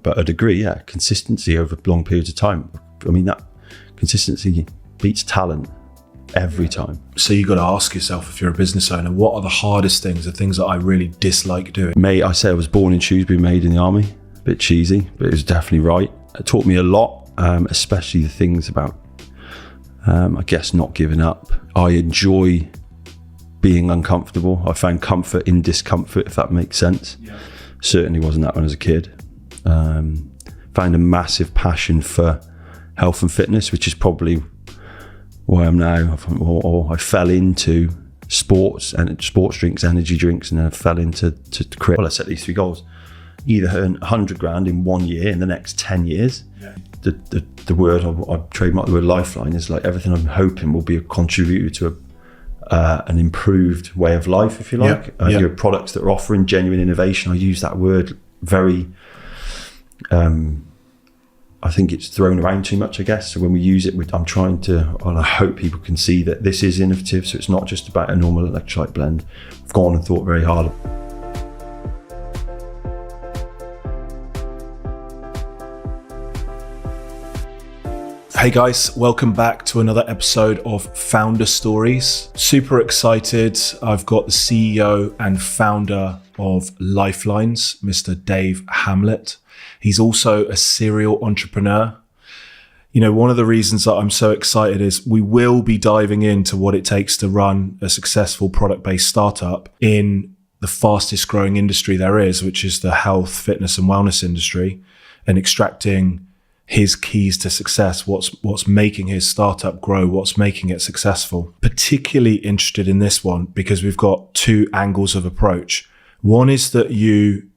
but a degree, yeah, consistency over long periods of time. I mean, that consistency beats talent every time. So you got to ask yourself, if you're a business owner, what are the hardest things, the things that I really dislike doing? Mate, I say I was born in Shrewsbury, made in the army. A bit cheesy, but it was definitely right. It taught me a lot, especially the things about, I guess, not giving up. I enjoy being uncomfortable. I found comfort in discomfort, if that makes sense. Yeah. Certainly wasn't that when I was a kid. Found a massive passion for health and fitness, which is probably where I am now. Or I fell into sports and sports drinks, energy drinks, and then I fell into create. Well, I set these 3 goals: either earn 100 grand in 1 year in the next 10 years. Yeah. The word I trademarked, the word lifeline, is like everything I'm hoping will be a contributor to an improved way of life, if you like. Your products that are offering genuine innovation. I use that word very, I think it's thrown around too much, I guess. So when we use it, I'm trying to, and I hope people can see that this is innovative. So it's not just about a normal electrolyte blend. I've gone and thought very hard. Hey guys, welcome back to another episode of Founder Stories. Super excited. I've got the CEO and founder of Lifelines, Mr. Dave Hamlet. He's also a serial entrepreneur. You know, one of the reasons that I'm so excited is we will be diving into what it takes to run a successful product-based startup in the fastest growing industry there is, which is the health, fitness and wellness industry, and extracting his keys to success, what's making his startup grow, what's making it successful. Particularly interested in this one because we've got 2 angles of approach. One is that you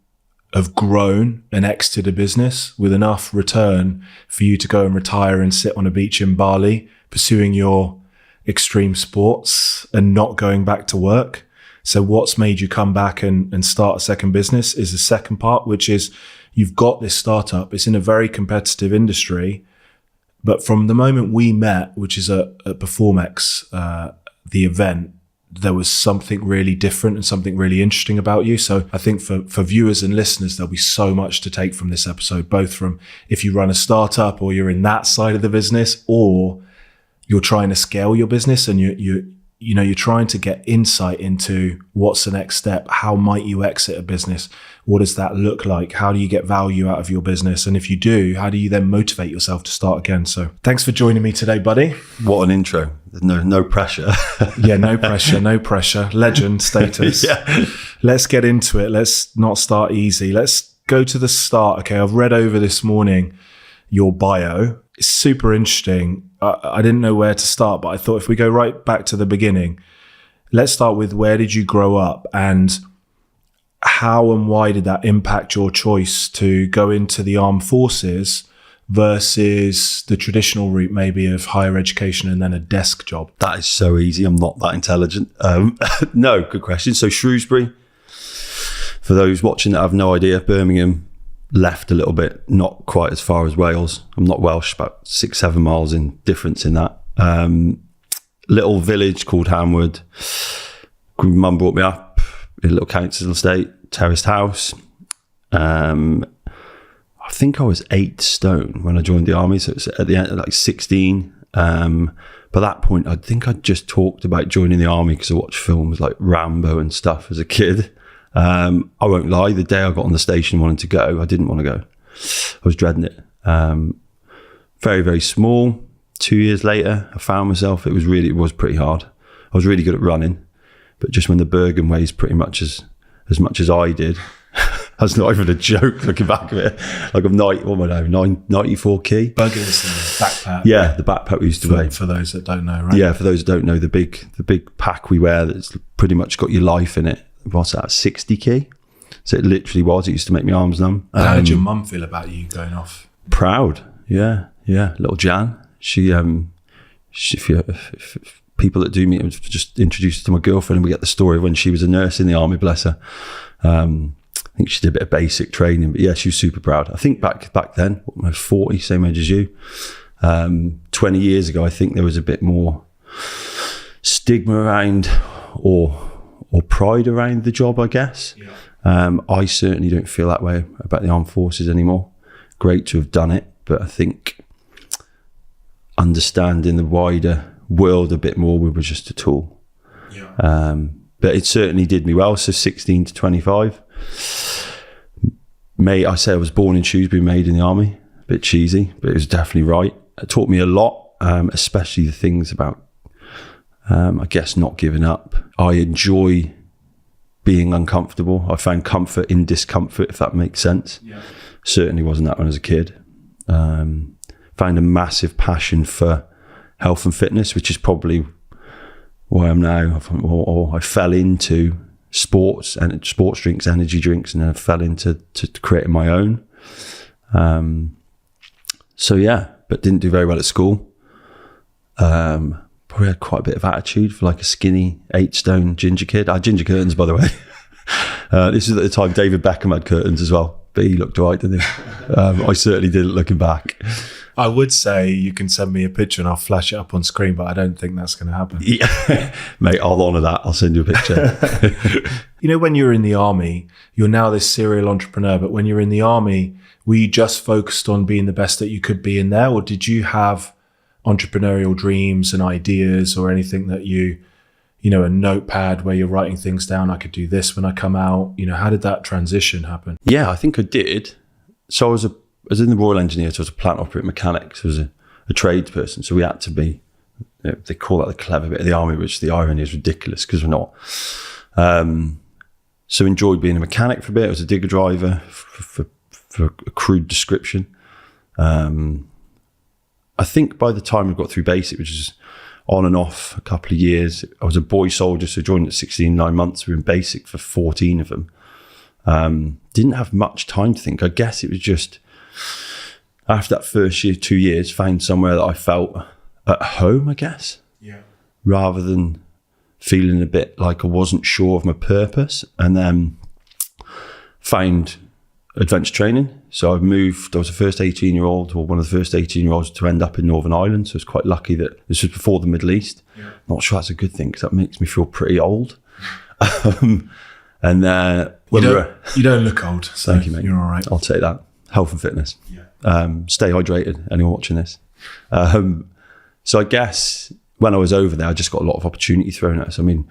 have grown and exited a business with enough return for you to go and retire and sit on a beach in Bali, pursuing your extreme sports and not going back to work. So what's made you come back and start a second business is the second part, which is you've got this startup. It's in a very competitive industry. But from the moment we met, which is at Performex, the event, there was something really different and something really interesting about you. So I think for viewers and listeners, there'll be so much to take from this episode, both from if you run a startup or you're in that side of the business, or you're trying to scale your business and you're trying to get insight into what's the next step. How might you exit a business? What does that look like? How do you get value out of your business? And if you do, how do you then motivate yourself to start again? So thanks for joining me today, buddy. What an intro. No pressure. Yeah, no pressure. Legend status. Yeah. Let's get into it. Let's not start easy. Let's go to the start. Okay, I've read over this morning your bio. It's super interesting. I didn't know where to start, but I thought if we go right back to the beginning, let's start with where did you grow up and how and why did that impact your choice to go into the armed forces versus the traditional route maybe of higher education and then a desk job? That is so easy. I'm not that intelligent. No, good question. So Shrewsbury, for those watching that have no idea, Birmingham, left a little bit, not quite as far as Wales. I'm not Welsh, about 6-7 miles in difference in that. Little village called Hamlet. Mum brought me up in a little council estate, terraced house. I think I was 8 stone when I joined the army, so it's at the end like 16. By that point, I think I'd just talked about joining the army because I watched films like Rambo and stuff as a kid. I won't lie, the day I got on the station wanting to go, I didn't want to go. I was dreading it. Very, very small. 2 years later, I found myself, it was pretty hard. I was really good at running, but just when the Bergen weighs pretty much as much as I did, that's not even a joke looking back at it. Like I'm 94 key. Bergen is the backpack. Yeah, the backpack we used to wear. For those that don't know, right? Yeah, for those that don't know, the big pack we wear that's pretty much got your life in it. What's that, 60 key? So it literally was. It used to make my arms numb. How did your mum feel about you going off? Proud. Yeah. Little Jan. She if people that do meet her just introduced her to my girlfriend, and we get the story of when she was a nurse in the army, bless her. I think she did a bit of basic training, but yeah, she was super proud. I think back then, I was 40, same age as you. 20 years ago, I think there was a bit more stigma around or pride around the job, I guess. Yeah. I certainly don't feel that way about the armed forces anymore. great to have done it, but I think understanding the wider world a bit more, we were just a tool. Yeah. But it certainly did me well. So 16 to 25. I say I was born in Shrewsbury, made in the army. A bit cheesy, but it was definitely right. It taught me a lot, especially the things about, I guess, not giving up. I enjoy being uncomfortable. I found comfort in discomfort, if that makes sense. Yeah. Certainly wasn't that when I was a kid. Found a massive passion for health and fitness, which is probably why I'm now, or I fell into sports and sports drinks, energy drinks, and then I fell into creating my own. So yeah, but didn't do very well at school. Probably had quite a bit of attitude for like a skinny 8-stone ginger kid. I had ginger curtains, by the way. This is at the time David Beckham had curtains as well, but he looked all right, didn't he? I certainly didn't, looking back. I would say you can send me a picture and I'll flash it up on screen, but I don't think that's going to happen. Yeah. Mate, I'll honour that. I'll send you a picture. You know, when you're in the army, you're now this serial entrepreneur, but when you're in the army, were you just focused on being the best that you could be in there? Or did you have entrepreneurial dreams and ideas or anything that you know, a notepad where you're writing things down? I could do this when I come out. You know, how did that transition happen? Yeah, I think I did. So I was in the Royal Engineers, so I was a plant operator mechanic, so I was a tradesperson. So we had to be, you know, they call that the clever bit of the army, which the irony is ridiculous because we're not. So enjoyed being a mechanic for a bit. I was a digger driver for a crude description. I think by the time I got through basic, which is on and off a couple of years, I was a boy soldier, so joined at 16, 9 months. We were in basic for 14 of them. Didn't have much time to think. I guess it was just after that first year, 2 years, found somewhere that I felt at home, I guess. Yeah. Rather than feeling a bit like I wasn't sure of my purpose. And then found adventure training. So I was the first 18-year-old, or one of the first 18-year-olds to end up in Northern Ireland. So I was quite lucky that this was before the Middle East. Yeah. Not sure that's a good thing because that makes me feel pretty old. And you don't look old, so thank you, mate. You're all right. I'll take that. Health and fitness. Yeah. Stay hydrated, anyone watching this. So I guess when I was over there, I just got a lot of opportunity thrown at us. I mean,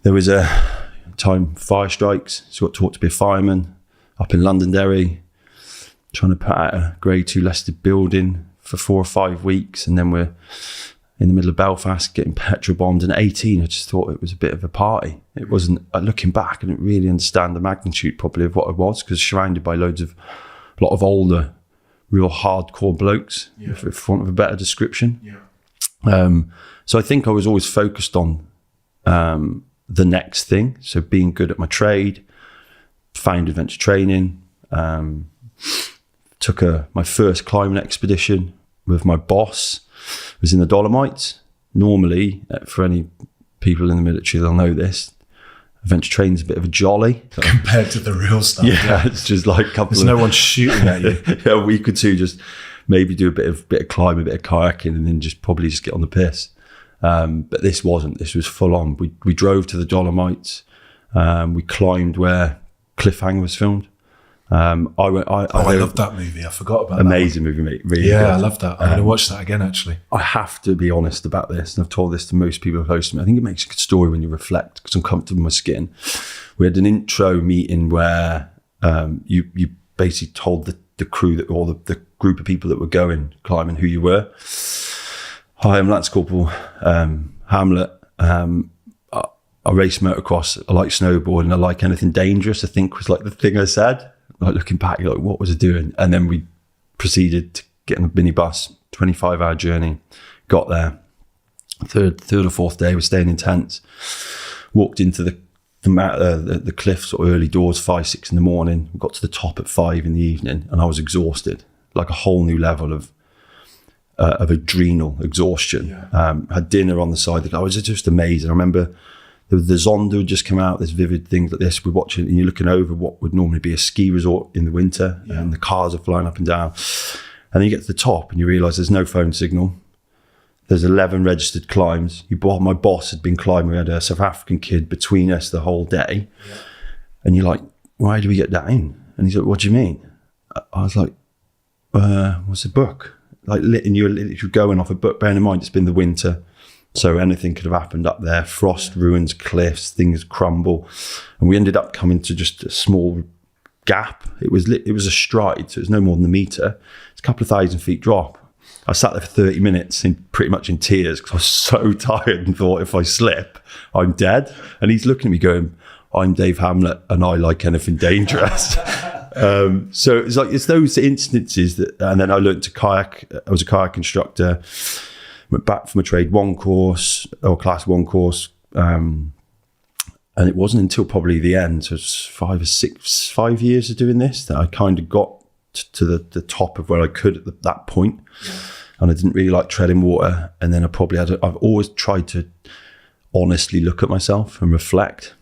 there was a time fire strikes, so I got taught to be a fireman up in Londonderry, trying to put out a grade 2 listed building for 4 or 5 weeks, and then we're in the middle of Belfast getting petrol bombed. And at 18, I just thought it was a bit of a party. It wasn't, looking back, I didn't really understand the magnitude probably of what I was, because surrounded by a lot of older, real hardcore blokes, for want of a better description. Yeah. So I think I was always focused on the next thing. So being good at my trade, found adventure training, took my first climbing expedition with my boss. It was in the Dolomites. Normally, for any people in the military, they'll know this, adventure training's a bit of a jolly. Compared to the real stuff. Yeah, it's just like there's no one shooting at you. A week or two, just maybe do a bit of climbing, a bit of kayaking, and then probably just get on the piss. But this wasn't. This was full on. We drove to the Dolomites. We climbed where Cliffhanger was filmed. I love that movie. I forgot about amazing movie, mate. Really good. I good. love that. I'm going to watch that again, actually. I have to be honest about this, and I've told this to most people close to me. I think it makes a good story when you reflect, because I'm comfortable in my skin. We had an intro meeting where you basically told the crew that, or the group of people that were going climbing, who you were. Hi, I'm Lance Corporal Hamlet. I race motocross. I like snowboarding. I like anything dangerous, I think was like the thing I said. Like looking back, you're like, what was I doing? And then we proceeded to get on a minibus, 25-hour journey. Got there. Third or fourth day, we're staying in tents. Walked into the cliff sort of early doors, 5, 6 in the morning. We got to the top at 5 in the evening, and I was exhausted, like a whole new level of adrenal exhaustion. Yeah. Had dinner on the side. I was just amazing. I remember the Zonda had just come out, this vivid thing like this. We're watching, and you're looking over what would normally be a ski resort in the winter, and the cars are flying up and down. And then you get to the top and you realise there's no phone signal. There's 11 registered climbs. My boss had been climbing. We had a South African kid between us the whole day. Yeah. And you're like, why do we get down? And he's like, what do you mean? I was like, what's a book? Like, and you're literally going off a book. Bearing in mind, it's been the winter, so anything could have happened up there. Frost ruins cliffs, things crumble. And we ended up coming to just a small gap. It was a stride, so it was no more than a metre. It's a couple of 1,000 feet drop. I sat there for 30 minutes pretty much in tears because I was so tired and thought if I slip, I'm dead. And he's looking at me going, I'm Dave Hamlet and I like anything dangerous. So it's those instances and then I learned to kayak. I was a kayak instructor, went back from a trade 1 course or class 1 course. And it wasn't until probably the end, so it's 5 years of doing this, that I kind of got to the top of where I could at that point. Yeah. And I didn't really like treading water. And then I've always tried to honestly look at myself and reflect,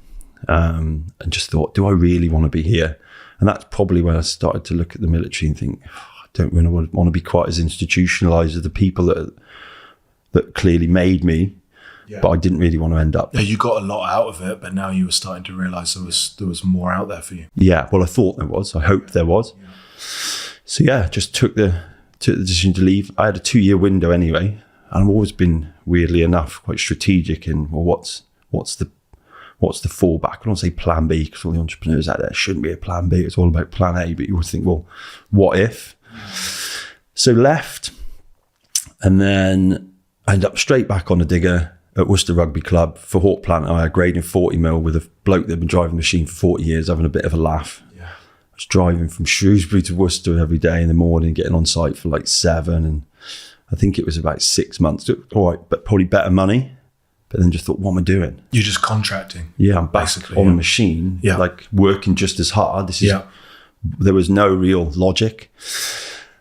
and just thought, do I really want to be here? And that's probably when I started to look at the military and think, I don't really want to be quite as institutionalized as the people that clearly made me. Yeah. But I didn't really want to end up. Yeah, you got a lot out of it, but now you were starting to realize there was more out there for you. Yeah, well, I thought there was. I hoped there was. Yeah. So yeah, just took the decision to leave. I had a 2-year window anyway, and I've always been, weirdly enough, quite strategic in, well, what's the fallback? I don't say plan B, because all the entrepreneurs out there shouldn't be a plan B. It's all about plan A. But you always think, well, what if? So left, and then I ended up straight back on a digger at Worcester Rugby Club for Hawk Plant. I had grading 40 mil with a bloke that had been driving the machine for 40 years, having a bit of a laugh. Yeah. I was driving from Shrewsbury to Worcester every day in the morning, getting on site for like 7. And I think it was about 6 months. All right, but probably better money. But then just thought, what am I doing? You're just contracting. Yeah, I'm basically on a machine, like working just as hard. There was no real logic.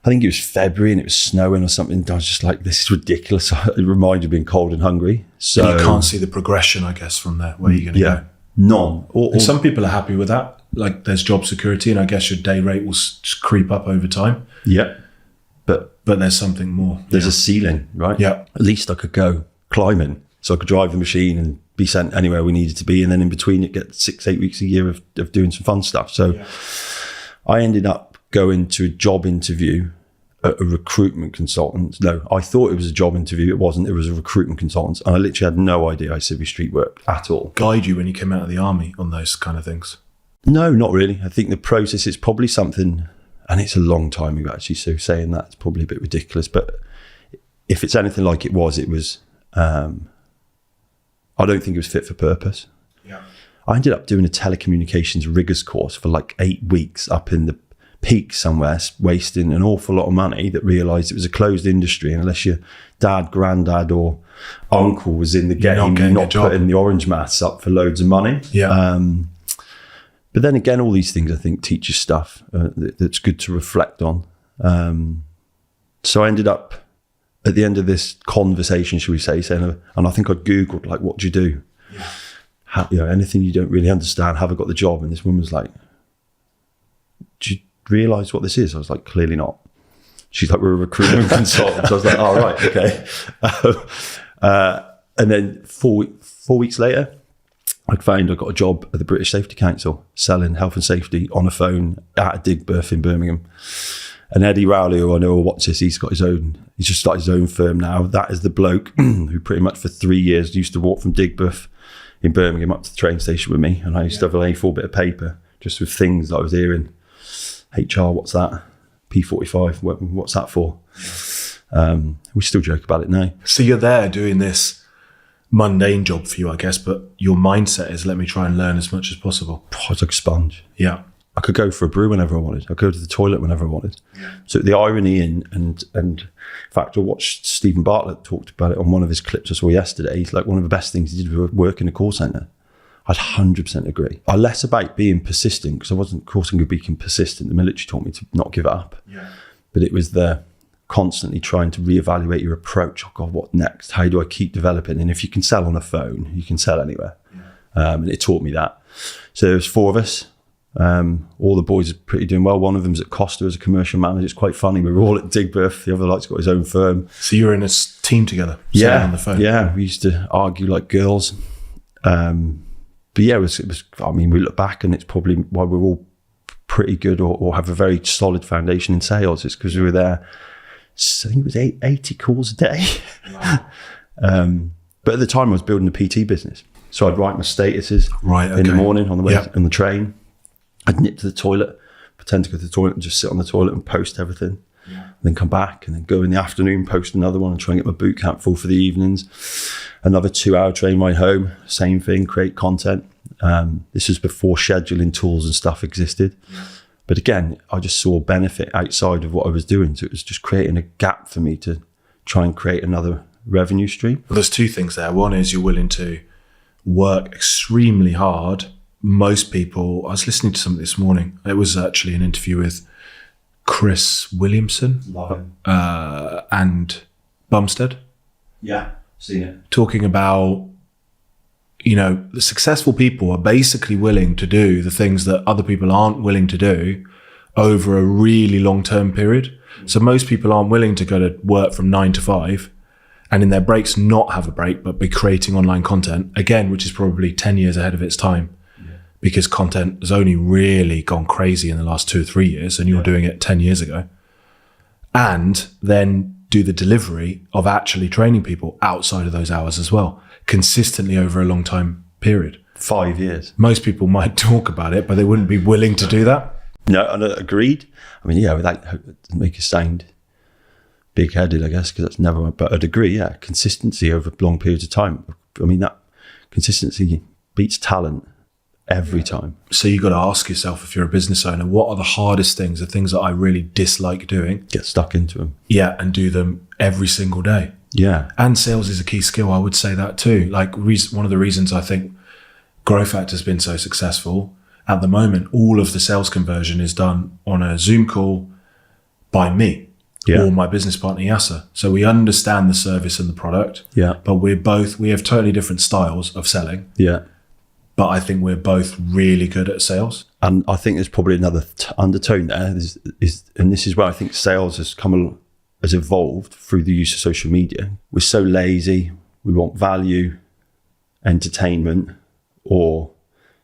I think it was February and it was snowing or something. I was just like, this is ridiculous. It reminded me of being cold and hungry. So and you can't see the progression, I guess, from there. Where you're going to go? None. And some people are happy with that. Like there's job security, and I guess your day rate will just creep up over time. Yeah. But there's something more. There's a ceiling, right? Yeah. At least I could go climbing. So I could drive the machine and be sent anywhere we needed to be. And then in between it, get 6-8 weeks a year of doing some fun stuff. So I ended up going to a job interview at a recruitment consultant. No, I thought it was a job interview. It wasn't. It was a recruitment consultant. And I literally had no idea how Civvy Street worked at all. Guide you when you came out of the army on those kind of things? No, not really. I think the process is probably something, and it's a long time ago actually, so saying that's probably a bit ridiculous. But if it's anything like it was, I don't think it was fit for purpose. Yeah. I ended up doing a telecommunications riggers course for like 8 weeks up in the peak somewhere, wasting an awful lot of money, that realised it was a closed industry. And unless your dad, granddad or uncle was in the game, you're not putting the orange maths up for loads of money. Yeah. But then again, all these things I think teach you stuff that's good to reflect on. So I ended up, at the end of this conversation, should we say, saying, and I think I Googled, like, what do you do? Yeah. Anything you don't really understand, have I got the job? And this woman was like, do you realise what this is? I was like, clearly not. She's like, we're a recruitment consultant. So I was like, oh, right, okay. And then four weeks later, I found I got a job at the British Safety Council, selling health and safety on a phone at a dig berth in Birmingham. And Eddie Rowley, who I know will watch this, he's just started his own firm now. That is the bloke who pretty much for 3 years used to walk from Digbeth in Birmingham up to the train station with me. And I used to have an A4 bit of paper just with things that I was hearing. HR, what's that? P45, what's that for? We still joke about it now. So you're there doing this mundane job for you, I guess, but your mindset is, let me try and learn as much as possible. I was like a sponge. Yeah. I could go for a brew whenever I wanted. I could go to the toilet whenever I wanted. Yeah. So the irony and in fact, I watched Stephen Bartlett talked about it on one of his clips I saw yesterday. He's like, one of the best things he did was work in a call centre. I'd 100% agree. I less about being persistent, because I wasn't coursing good being persistent. The military taught me to not give up. Yeah. But it was the constantly trying to reevaluate your approach. Oh God, what next? How do I keep developing? And if you can sell on a phone, you can sell anywhere. Yeah. And it taught me that. So there was 4 of us. All the boys are pretty doing well. One of them's at Costa as a commercial manager. It's quite funny. We were all at Digbeth. The other like's got his own firm. So you were in a team together? Yeah, on the phone. Yeah. We used to argue like girls. But yeah, it was. I mean, we look back and it's probably why we're all pretty good or have a very solid foundation in sales. It's because we were there, I think it was 80 calls a day. Wow. But at the time I was building a PT business. So I'd write my statuses in the morning on the way on the train. I'd nip to the toilet, pretend to go to the toilet and just sit on the toilet and post everything. Yeah. Then come back and then go in the afternoon, post another one and try and get my boot camp full for the evenings. Another 2-hour train ride home, same thing, create content. This was before scheduling tools and stuff existed. Yeah. But again, I just saw benefit outside of what I was doing. So it was just creating a gap for me to try and create another revenue stream. Well, there's two things there. One is you're willing to work extremely hard. Most people, I was listening to something this morning. It was actually an interview with Chris Williamson and Bumstead. Yeah, seen it. Talking about, the successful people are basically willing to do the things that other people aren't willing to do over a really long-term period. So most people aren't willing to go to work from 9 to 5 and in their breaks not have a break, but be creating online content, again, which is probably 10 years ahead of its time. Because content has only really gone crazy in the last 2 or 3 years, and you were doing it 10 years ago. And then do the delivery of actually training people outside of those hours as well, consistently over a long time period. 5 years. Most people might talk about it, but they wouldn't be willing to do that. No, and agreed. I mean, without make it sound big-headed, I guess, because that's never, but I'd agree, consistency over long periods of time. I mean, that consistency beats talent. Every time. So you got to ask yourself, if you're a business owner, what are the hardest things, the things that I really dislike doing? Get stuck into them. Yeah, and do them every single day. Yeah. And sales is a key skill. I would say that too. Like one of the reasons I think Growth Factor has been so successful at the moment, all of the sales conversion is done on a Zoom call by me or my business partner, Yasser. So we understand the service and the product. Yeah. But we have totally different styles of selling. Yeah. But I think we're both really good at sales. And I think there's probably another undertone there. And this is where I think sales has evolved through the use of social media. We're so lazy. We want value, entertainment, or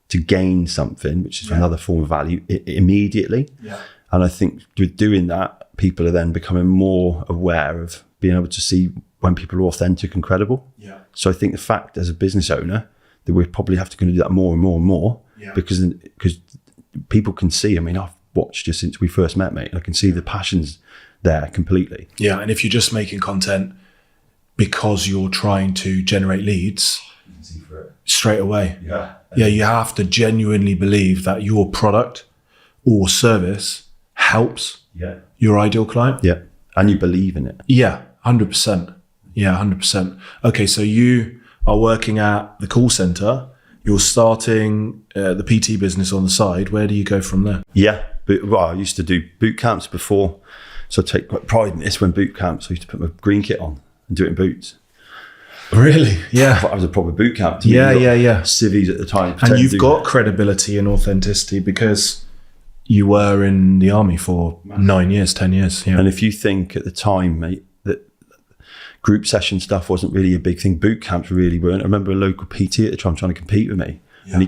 to gain something, which is another form of value, immediately. Yeah. And I think with doing that, people are then becoming more aware of being able to see when people are authentic and credible. Yeah. So I think the fact as a business owner, that we probably have to do that more and more and more because people can see. I mean, I've watched you since we first met, mate. I can see the passion's there completely. Yeah, and if you're just making content because you're trying to generate leads, you can see for it straight away. Yeah, you have to genuinely believe that your product or service helps your ideal client. Yeah, and you believe in it. Yeah, 100%. Yeah, 100%. Okay, so you are working at the call center, you're starting the PT business on the side. Where do you go from there? Yeah, I used to do boot camps before, so I take quite pride in this. When boot camps, I used to put my green kit on and do it in boots. Really? Yeah. I thought I was a proper boot camp. Yeah. Civvies at the time. And you've got credibility and authenticity because you were in the army for 9 years, 10 years. Yeah. And if you think at the time, mate, group session stuff wasn't really a big thing. Boot camps really weren't. I remember a local PT at the time trying to compete with me, and he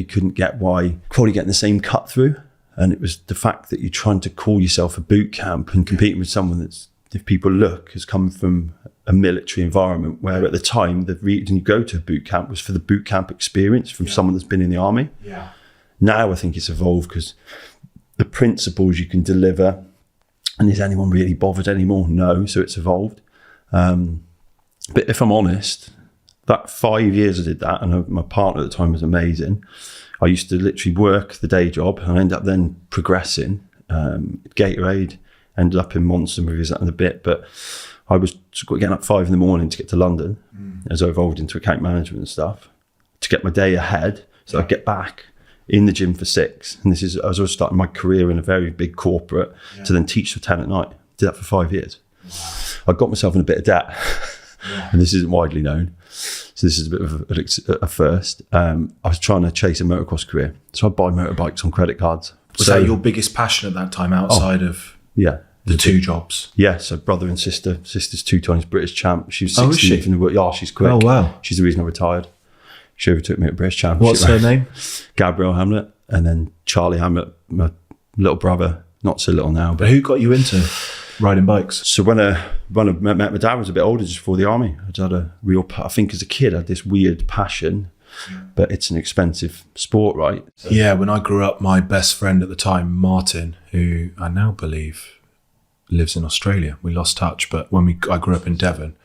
couldn't get why. Probably getting the same cut through, and it was the fact that you're trying to call yourself a boot camp and competing with someone that's, if people look, has come from a military environment where at the time the reason you go to a boot camp was for the boot camp experience from someone that's been in the army. Yeah. Now I think it's evolved because the principles you can deliver, and is anyone really bothered anymore? No, so it's evolved. But if I'm honest, that 5 years I did that, and my partner at the time was amazing. I used to literally work the day job and I ended up then progressing. Gatorade, ended up in Monster, movies that in a bit, but I was getting up 5 a.m. to get to London as I evolved into account management and stuff to get my day ahead. So I'd get back in the gym for 6. And this is, I was starting my career in a very big corporate to then teach till 10 at night. Did that for 5 years. Wow. I got myself in a bit of debt, and this isn't widely known. So this is a bit of a first. I was trying to chase a motocross career. So I'd buy motorbikes on credit cards. Was that your biggest passion at that time outside of the 2 jobs? Yeah, so brother and sister. Sister's 2 times British champ. She was 16th in the world. Yeah, she's quick. Oh, wow. She's the reason I retired. She overtook me at British champ. What's her name? Gabrielle Hamlet. And then Charlie Hamlet, my little brother, not so little now. But who got you into riding bikes? So when I met my dad, I was a bit older, just before the army. I had a real, I think as a kid, I had this weird passion, but it's an expensive sport, right? So. Yeah, when I grew up, my best friend at the time, Martin, who I now believe lives in Australia. We lost touch, but I grew up in Devon,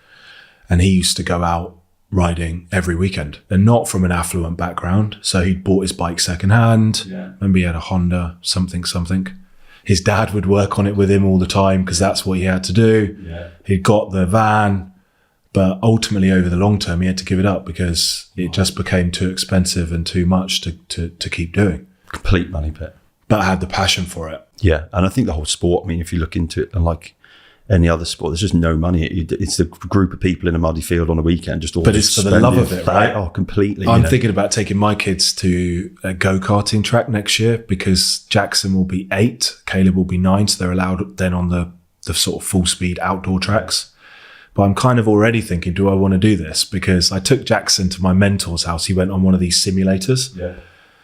and he used to go out riding every weekend, and not from an affluent background. So he'd bought his bike secondhand. Yeah. Remember, he had a Honda something. His dad would work on it with him all the time because that's what he had to do. Yeah. He'd got the van, but ultimately over the long term, he had to give it up because it just became too expensive and too much to keep doing. Complete money pit. But I had the passion for it. Yeah. And I think the whole sport, I mean, if you look into it, and like any other sport, there's just no money. It's a group of people in a muddy field on a weekend, just all. But it's for the love of it, right? Oh, completely. I'm thinking about taking my kids to a go-karting track next year because Jackson will be 8, Caleb will be 9, so they're allowed then on the sort of full speed outdoor tracks. But I'm kind of already thinking, do I want to do this? Because I took Jackson to my mentor's house. He went on one of these simulators. Yeah.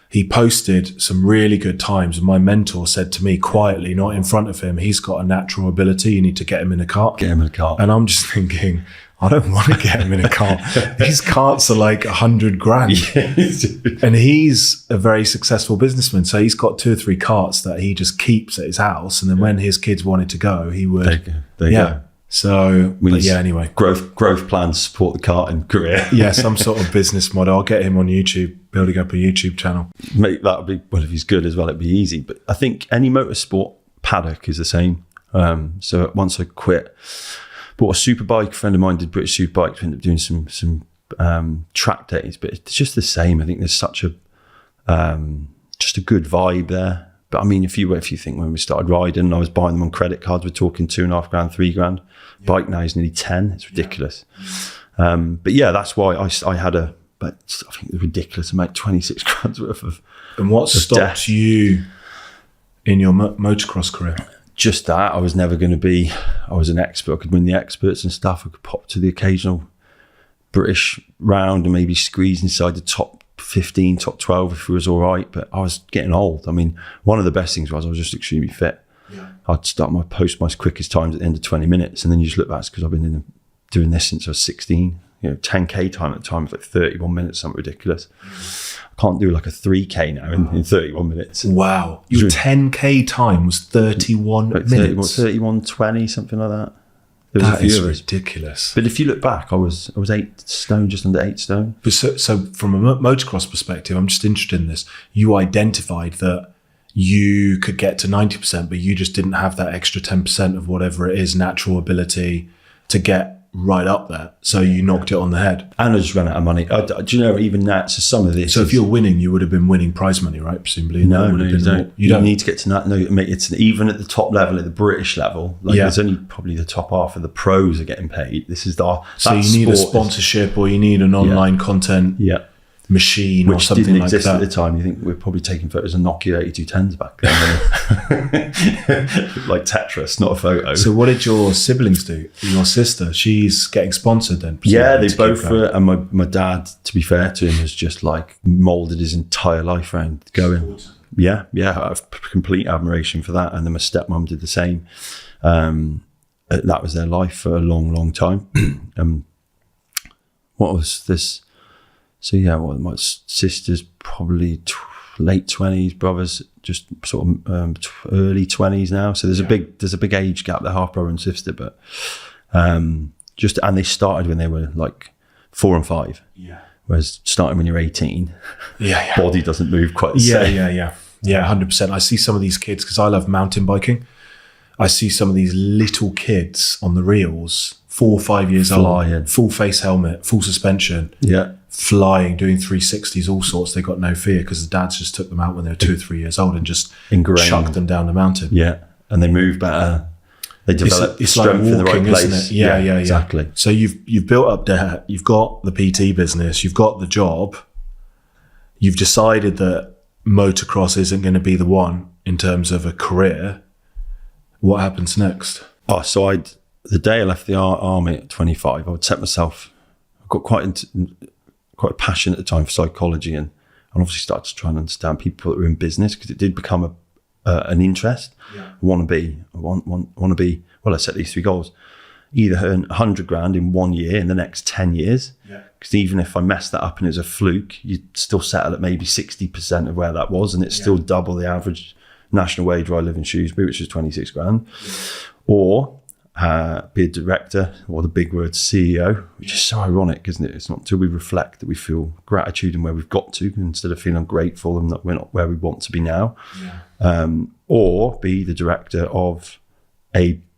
He posted some really good times, and my mentor said to me quietly, not in front of him, he's got a natural ability, you need to get him in a cart. Get him in a cart. And I'm just thinking, I don't want to get him in a cart. These carts are like 100 grand. And he's a very successful businessman. So he's got 2 or 3 carts that he just keeps at his house. And then when his kids wanted to go, he would. There you go. So, anyway. Growth plans support the karting career. Yeah, some sort of business model. I'll get him on YouTube, building up a YouTube channel. Mate, that would be, well, if he's good as well, it'd be easy. But I think any motorsport paddock is the same. So once I quit, bought a super bike. A friend of mine did British super bike, ended up doing some track days, but it's just the same. I think there's such a just a good vibe there. But I mean, if you think when we started riding, I was buying them on credit cards, we're talking 2.5 grand, 3 grand. Yeah. Bike now is nearly 10. It's ridiculous. Yeah. But yeah, that's why I had I think the ridiculous amount, 26 grand's worth of. And what stopped you in your motocross career? Just that. I was never going to be, I was an expert. I could win the experts and stuff. I could pop to the occasional British round and maybe squeeze inside the top 15, top 12 if it was all right, but I was getting old. I mean, one of the best things was I was just extremely fit. Yeah. I'd start my quickest times at the end of 20 minutes, and then you just look back, because I've been doing this since I was 16. 10k time at the time was like 31 minutes, something ridiculous. I can't do like a 3k now in 31 minutes. Wow. Your 10k time was 31 minutes? 31:20, something like that. That is ridiculous. But if you look back, I was 8 stone, just under 8 stone. But so from a motocross perspective, I'm just interested in this. You identified that you could get to 90%, but you just didn't have that extra 10% of whatever it is, natural ability to get right up there. So you knocked it on the head. And I just ran out of money. Do you know, even that, so some of this. So if you're winning, you would have been winning prize money, right? Presumably. No, you don't. You don't need to get to that. No, mate, it's even at the top level, at the British level, there's only probably the top half of the pros are getting paid. This is so you need a sponsorship or you need an online content machine which or something didn't like exist that. At the time. You think we're probably taking photos of Nokia 8210s back then. Like Tetris, not a photo. So what did your siblings do? Your sister, she's getting sponsored then? Yeah, they both were. And my dad, to be fair to him, has just like molded his entire life around going. Yeah, I have complete admiration for that. And then my stepmom did the same. That was their life for a long, long time. What was this? So yeah, my sister's probably late 20s, brothers just sort of early 20s now. So there's a big age gap, they're half brother and sister, but and they started when they were like 4 and 5. Yeah. Whereas starting when you're 18, body doesn't move quite the same. Yeah, 100%. I see some of these kids, because I love mountain biking. I see some of these little kids on the reels, 4 or 5 years old, full face helmet, full suspension. Yeah. Flying, doing 360s, all sorts. They got no fear because the dads just took them out when they were 2 or 3 years old and just chucked them down the mountain. Yeah, and they move better. They develop strength in the right place. Isn't it? Yeah, exactly. So you've built up debt. You've got the PT business. You've got the job. You've decided that motocross isn't going to be the one in terms of a career. What happens next? Oh, so the day I left the army at 25, I would set myself. I got quite a passion at the time for psychology, and obviously started to try and understand people that were in business, because it did become an interest. I want to be, well, I set these 3 goals. Either earn 100 grand in 1 year in the next 10 years. Because even if I messed that up and it was a fluke, you'd still settle at maybe 60% of where that was. And it's still double the average national wage where I live in Shrewsbury, which is 26 grand. Or be a director, or the big word CEO, which is so ironic, isn't it? It's not until we reflect that we feel gratitude in where we've got to, instead of feeling ungrateful and that we're not where we want to be now. Or be the director of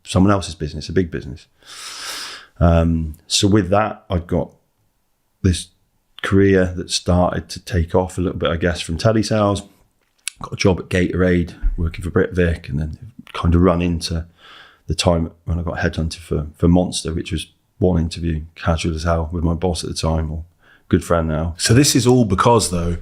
someone else's business, a big business. So with that, I've got this career that started to take off a little bit, I guess, from telesales. Got a job at Gatorade, working for Britvic, and then kind of run into the time when I got headhunted for Monster, which was one interview, casual as hell, with my boss at the time, or good friend now. So this is all because, though,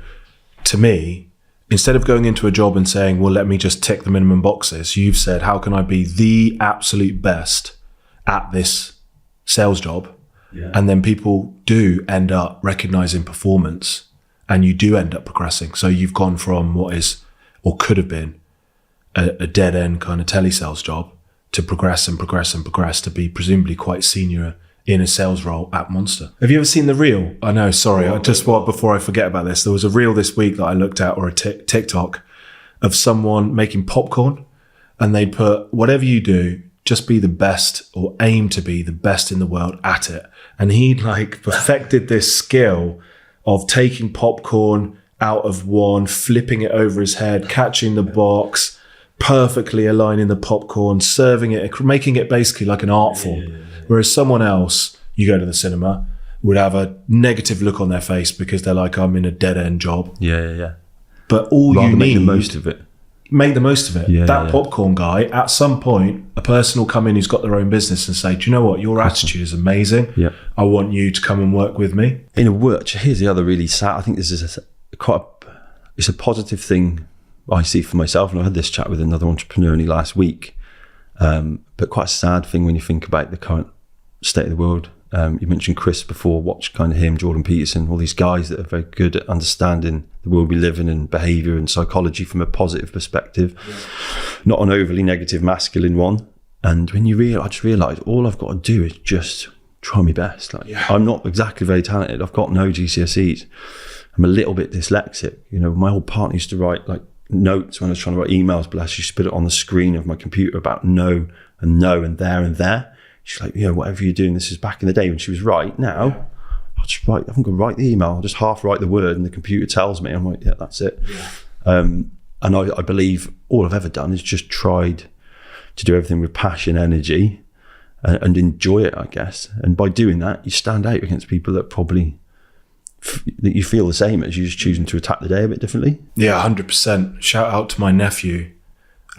to me, instead of going into a job and saying, well, let me just tick the minimum boxes, you've said, how can I be the absolute best at this sales job? And then people do end up recognizing performance, and you do end up progressing. So you've gone from what is, or could have been, a dead end kind of telesales job to progress and progress and progress to be presumably quite senior in a sales role at Monster. Have you ever seen the reel? I know, sorry, before I forget about this, there was a reel this week that I looked at, or a TikTok, of someone making popcorn, and they put, whatever you do, just be the best, or aim to be the best in the world at it. And he perfected this skill of taking popcorn out of one, flipping it over his head, catching the box, perfectly aligning the popcorn, serving it, making it basically like an art form. Whereas someone else, you go to the cinema, would have a negative look on their face because they're like, I'm in a dead end job. But all Rather you need, make the most of it. Make the most of it. Popcorn guy, at some point, a person will come in who's got their own business and say, do you know what? Your attitude is amazing. I want you to come and work with me. In a word, here's the other really sad, I think this is it's a positive thing I see for myself, and I had this chat with another entrepreneur only last week, but quite a sad thing when you think about the current state of the world. You mentioned Chris before, watch kind of him, Jordan Peterson, all these guys that are very good at understanding the world we live in and behaviour and psychology from a positive perspective, not an overly negative masculine one. And when I just realised all I've got to do is just try my best. I'm not exactly very talented. I've got no GCSEs. I'm a little bit dyslexic. My old partner used to write notes when I was trying to write emails, but she put it on the screen of my computer about no and there and there. She's like, whatever you're doing, this is back in the day when she was right. Now, I'll just write, I haven't got to write the email, I'll just half write the word and the computer tells me. I'm like, yeah, that's it. And I believe all I've ever done is just tried to do everything with passion, energy, and enjoy it, I guess. And by doing that, you stand out against people that probably that you feel the same as, you just choosing to attack the day a bit differently. 100%. Shout out to my nephew,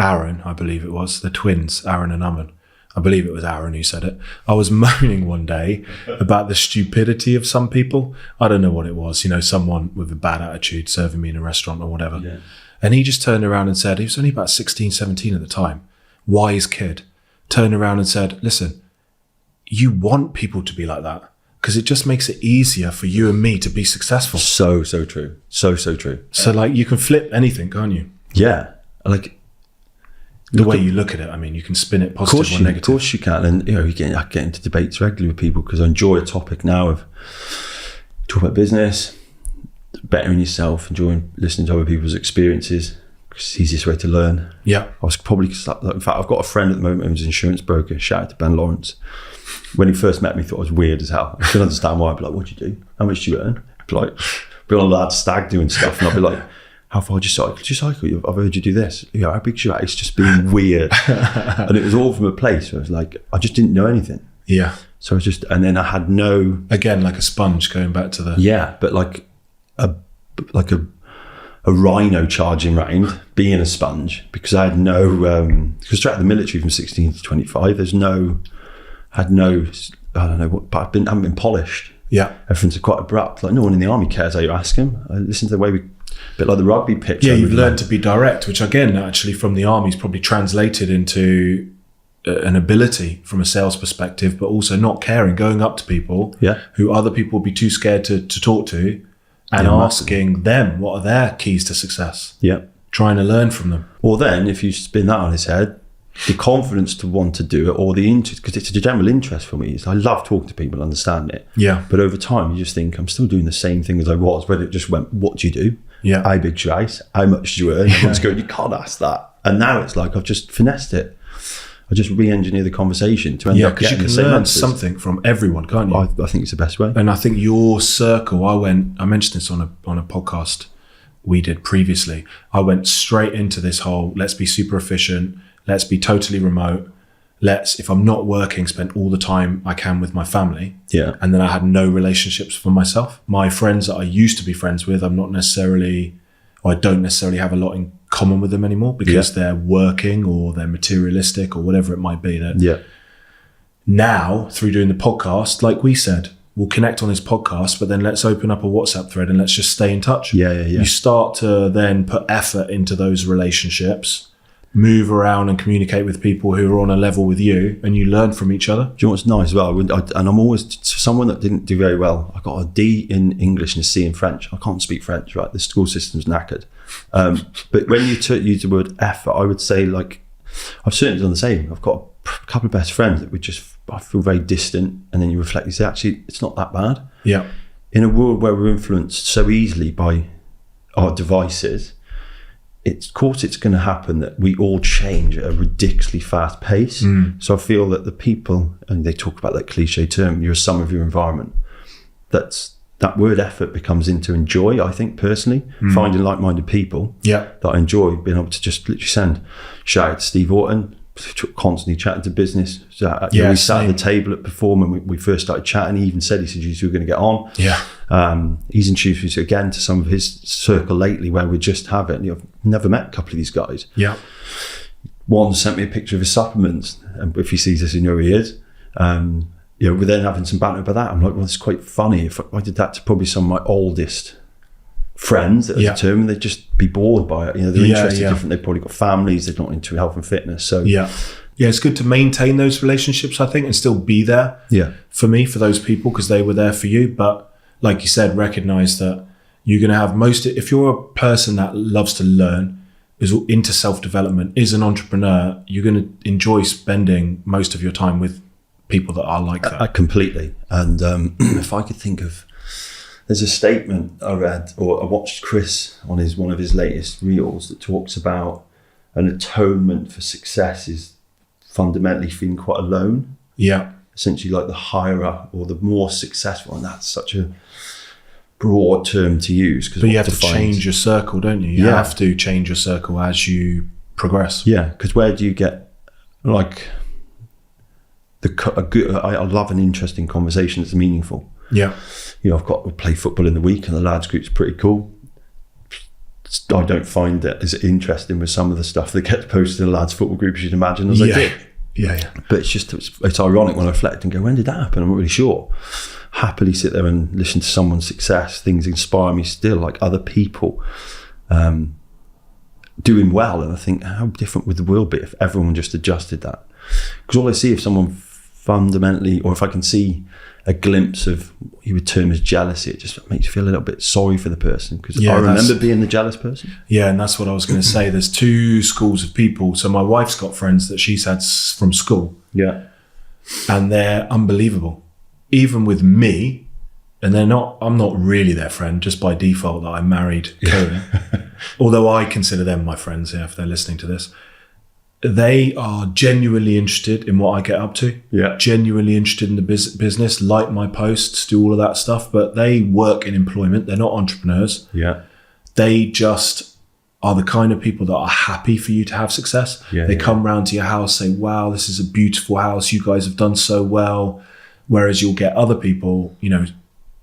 Aaron, I believe it was, the twins, Aaron and Ammon. I believe it was Aaron who said it. I was moaning one day about the stupidity of some people. I don't know what it was, someone with a bad attitude serving me in a restaurant or whatever. And he just turned around and said, he was only about 16, 17 at the time, wise kid, turned around and said, listen, you want people to be like that, because it just makes it easier for you and me to be successful. So true. So true. So you can flip anything, can't you? Yeah. The way you look at it, you can spin it positive or negative. Of course you can. And I get into debates regularly with people because I enjoy a topic now of talking about business, bettering yourself, enjoying listening to other people's experiences. It's the easiest way to learn. I was probably, in fact, I've got a friend at the moment who's an insurance broker. Shout out to Ben Lawrence. When he first met me, he thought I was weird as hell. I couldn't understand why. I'd be like, what do you do? How much do you earn? I'd be like, be on a lad stag doing stuff, and I'd be like, how far do you cycle? Do you cycle? I've heard you do this. How big's your It's just being weird. And it was all from a place where I was like, I just didn't know anything. So I just, and then I had no... Again, like a sponge, going back to the... but like a rhino charging round, being a sponge, because I had no... because straight out of the military from 16 to 25, I don't know what, but I haven't been polished. Everything's quite abrupt. No one in the army cares how you ask them. I listen to the way a bit like the rugby pitch. You've learned to be direct, which again, actually from the army is probably translated into an ability from a sales perspective, but also not caring, going up to people who other people would be too scared to talk to, and asking them what are their keys to success. trying to learn from them. Or then, if you spin that on its head, the confidence to want to do it, or the interest, because it's a general interest for me. I love talking to people and understand it. Yeah. But over time, you just think, I'm still doing the same thing as I was, whether it just went, what do you do? Yeah. How big's your house? How much do you earn? Everyone's going, you can't ask that. And now it's like, I've just finessed it. I just re-engineer the conversation to end up getting the same answers. You can learn something from everyone, can't you? I think it's the best way. And I think your circle, I mentioned this on a podcast we did previously. I went straight into this whole, let's be super efficient, let's be totally remote, let's, if I'm not working, spend all the time I can with my family. Yeah. And then I had no relationships for myself. My friends that I used to be friends with, I don't necessarily have a lot in common with them anymore because they're working or they're materialistic or whatever it might be. Now, through doing the podcast, like we said, we'll connect on this podcast, but then let's open up a WhatsApp thread and let's just stay in touch. You start to then put effort into those relationships, move around and communicate with people who are on a level with you, and you learn from each other. Do you know what's nice as well? And I'm always someone that didn't do very well. I got a D in English and a C in French. I can't speak French, right? The school system's knackered. But when you use the word effort, I would say, like, I've certainly done the same. I've got a couple of best friends that I feel very distant, and then you reflect, you say, actually, it's not that bad. Yeah. In a world where we're influenced so easily by our devices, of course it's going to happen that we all change at a ridiculously fast pace. So I feel that the people, and they talk about that cliche term, you're a sum of your environment, that word effort becomes into enjoy, I think, personally, finding like-minded people that I enjoy, being able to just literally send. Shout out to Steve Orton, constantly chatting to business. We sat at the table at Perform and we first started chatting. He even said, you were going to get on. He's introduced me again to some of his circle lately where we just have it. I've never met a couple of these guys. One sent me a picture of his supplements, and if he sees this, you know who he is. We're then having some banter about that. I'm like, well, it's quite funny. If I did that to probably some of my oldest friends at the term, they'd just be bored by it. They're interested different. They've probably got families. They're not into health and fitness. So it's good to maintain those relationships, I think, and still be there for those people, because they were there for you. But like you said, recognize that you're going to have if you're a person that loves to learn, is into self-development, is an entrepreneur, you're going to enjoy spending most of your time with people that are like that. Completely. And if I could think of, there's a statement I read, or I watched Chris on one of his latest reels that talks about an atonement for success is fundamentally feeling quite alone. Essentially, like the higher up or the more successful, and that's such a broad term to use. But you have to change your circle, don't you? You have to change your circle as you progress. Because where do you get, like, I love an interesting conversation that's meaningful. I've got to play football in the week and the lads group's pretty cool. I don't find it as interesting with some of the stuff that gets posted in the lads football group as you'd imagine as I did. But it's ironic when I reflect and go, when did that happen? I'm not really sure. Happily sit there and listen to someone's success. Things inspire me still, like other people doing well. And I think, how different would the world be if everyone just adjusted that? Because all I see, if someone fundamentally, or if I can see a glimpse of what you would term as jealousy, it just makes you feel a little bit sorry for the person, because I remember being the jealous person. And that's what I was going to say. There's two schools of people. So my wife's got friends that she's had from school, and they're unbelievable, even with me. And I'm not really their friend, just by default that I married Cohen. Although I consider them my friends, if they're listening to this. They are genuinely interested in what I get up to, genuinely interested in the business, like my posts, do all of that stuff, but they work in employment. They're not entrepreneurs. They just are the kind of people that are happy for you to have success. They come round to your house, say, wow, this is a beautiful house. You guys have done so well. Whereas you'll get other people,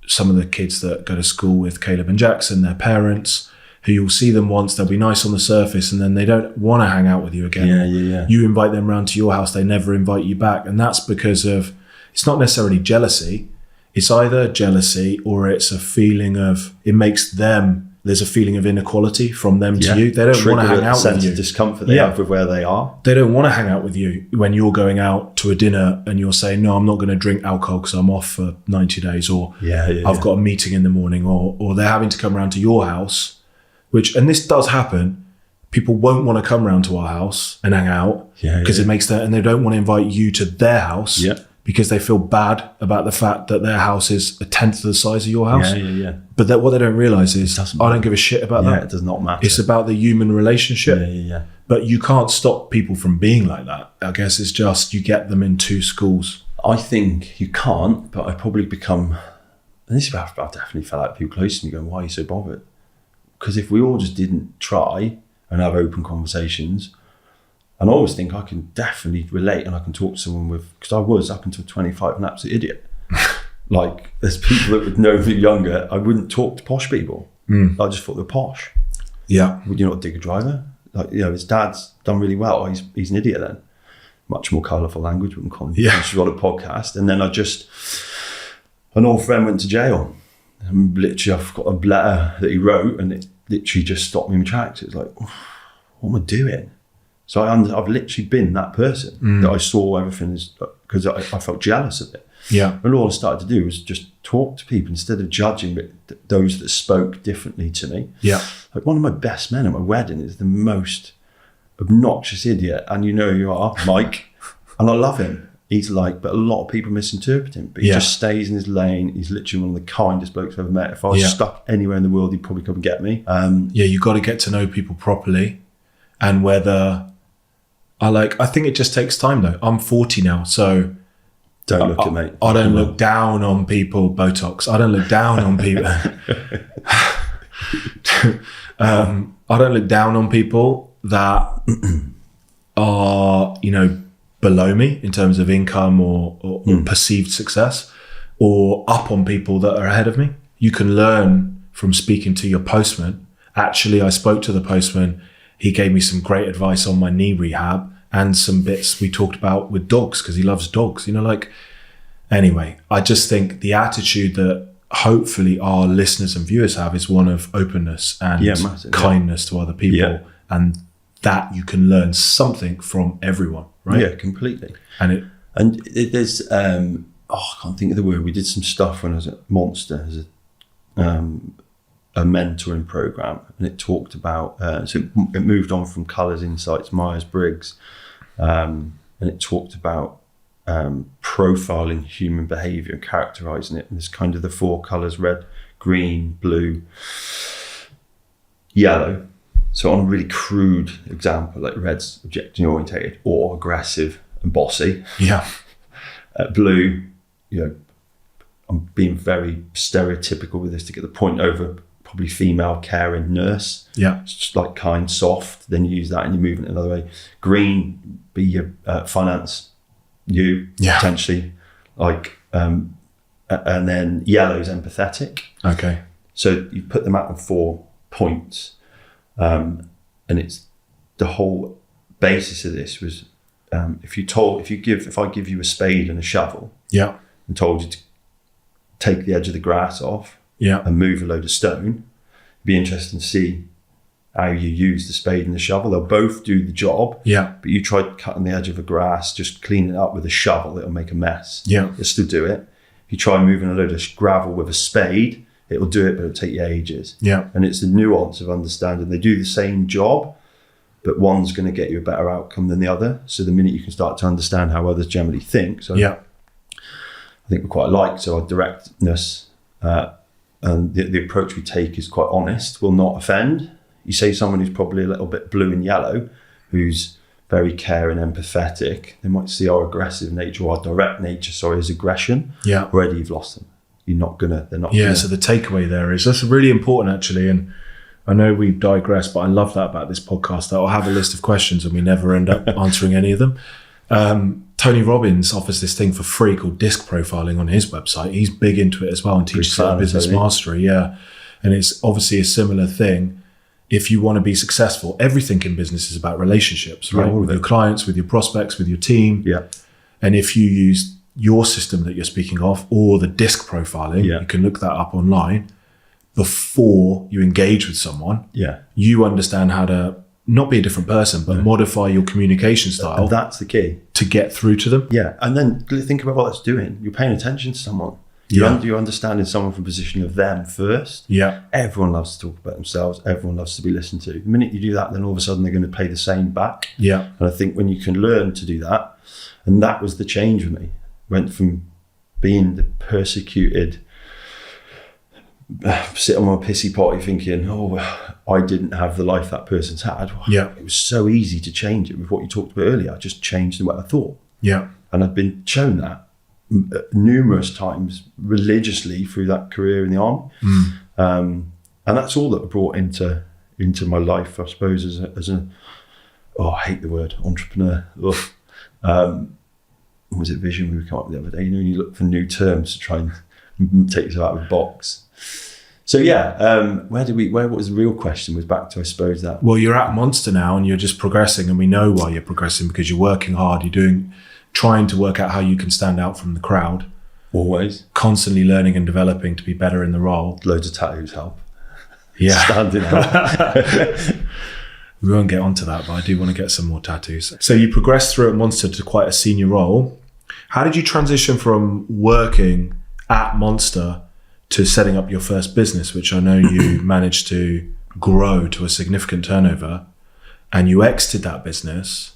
some of the kids that go to school with Caleb and Jackson, their parents, who you'll see them once, they'll be nice on the surface, and then they don't want to hang out with you again. You invite them round to your house, they never invite you back. And that's because it's not necessarily jealousy. It's either jealousy or it's a feeling of, there's a feeling of inequality from them to you. They don't want to hang out with you. Sense of discomfort they have with where they are. They don't want to hang out with you when you're going out to a dinner and you're saying, no, I'm not going to drink alcohol because I'm off for 90 days, or I've got a meeting in the morning, or they're having to come around to your house. And this does happen, people won't want to come round to our house and hang out because it makes and they don't want to invite you to their house because they feel bad about the fact that their house is a tenth of the size of your house. But what they don't realize is I don't give a shit about that. It does not matter. It's about the human relationship. But you can't stop people from being like that. I guess it's just you get them in two schools. I think you can't, but I probably become, and this is where I've definitely felt like people close to me going, why are you so bothered? Because if we all just didn't try and have open conversations, and I always think I can definitely relate and I can talk to someone because I was up until 25 an absolute idiot. Like there's people that would know me younger, I wouldn't talk to posh people. I just thought they're posh. Would you not dig a driver? Like, his dad's done really well. Oh, he's an idiot then. Much more colourful language, we can call him. She's on a podcast. And then an old friend went to jail. And literally, I've got a letter that he wrote and it literally just stopped me in my tracks. It was like, what am I doing? So I've literally been that person that I saw everything because I felt jealous of it. And all I started to do was just talk to people instead of judging those that spoke differently to me. Like one of my best men at my wedding is the most obnoxious idiot, and you are, Mike, and I love him. He's but a lot of people misinterpret him, but he just stays in his lane. He's literally one of the kindest blokes I've ever met. If I was stuck anywhere in the world, he'd probably come and get me. You got to get to know people properly, and whether I think it just takes time though. I'm 40 now, so don't look at me. I don't look down on people. Botox. I don't look down on people. I don't look down on people that are, below me in terms of income or perceived success, or up on people that are ahead of me. You can learn from speaking to your postman. Actually, I spoke to the postman. He gave me some great advice on my knee rehab and some bits we talked about with dogs because he loves dogs. Anyway, I just think the attitude that hopefully our listeners and viewers have is one of openness and kindness to other people, and that you can learn something from everyone, right? Yeah, completely. And there's I can't think of the word. We did some stuff when I was at Monster as a mentoring program, and it talked about so it moved on from Colours, Insights, Myers-Briggs, and it talked about profiling human behaviour and characterising it. And there's kind of the four colours: red, green, blue, yellow. So on a really crude example, like red's objective orientated or aggressive and bossy. Blue, I'm being very stereotypical with this to get the point over, probably female, caring, nurse. It's just like kind, soft. Then you use that and you move it another way. Green, be your finance, potentially, and then yellow's empathetic. Okay. So you put them out on 4 points. And it's the whole basis of this was if I give you a spade and a shovel and told you to take the edge of the grass off and move a load of stone, it'd be interesting to see how you use the spade and the shovel. They'll both do the job, but you try cutting the edge of a grass, just cleaning it up with a shovel, it'll make a mess. You'll still do it. If you try moving a load of gravel with a spade, it'll do it, but it'll take you ages. And it's the nuance of understanding they do the same job, but one's going to get you a better outcome than the other. So the minute you can start to understand how others generally think, so I think we're quite alike. So our directness and the approach we take is quite honest, will not offend. You say someone who's probably a little bit blue and yellow, who's very caring, empathetic, they might see our aggressive nature or our direct nature, as aggression. Already you've lost them. They're not gonna. So the takeaway there is that's really important actually, and I know we digress, but I love that about this podcast. That I'll have a list of questions and we never end up answering any of them. Tony Robbins offers this thing for free called disc profiling on his website. He's big into it as well and teaches it business mastery. And it's obviously a similar thing. If you want to be successful, everything in business is about relationships, right? With your clients, with your prospects, with your team. And if you use your system that you're speaking of, or the disc profiling, you can look that up online before you engage with someone. You understand how to not be a different person, but modify your communication style. And that's the key. To get through to them. And then think about what that's doing. You're paying attention to someone. You're understanding someone from a position of them first. Yeah. Everyone loves to talk about themselves. Everyone loves to be listened to. The minute you do that, then all of a sudden they're going to pay the same back. Yeah. And I think when you can learn to do that, and that was the change for me. Went from being the persecuted, sit on my pissy potty thinking, I didn't have the life that person's had. Yeah. It was so easy to change it with what you talked about earlier. I just changed the way I thought. Yeah. And I've been shown that numerous times religiously through that career in the army. And that's all that I brought into my life, I suppose, as a I hate the word entrepreneur. Was it vision we came up with the other day? When you look for new terms to try and take yourself out of the box. So what was the real question? Was back to, I suppose, that. Well, you're at Monster now and you're just progressing, and we know why you're progressing because you're working hard. Trying to work out how you can stand out from the crowd. Always. Constantly learning and developing to be better in the role. Loads of tattoos help. Yeah. Standing out. We won't get onto that, but I do want to get some more tattoos. So you progressed through at Monster to quite a senior role. How did you transition from working at Monster to setting up your first business, which I know you managed to grow to a significant turnover, and you exited that business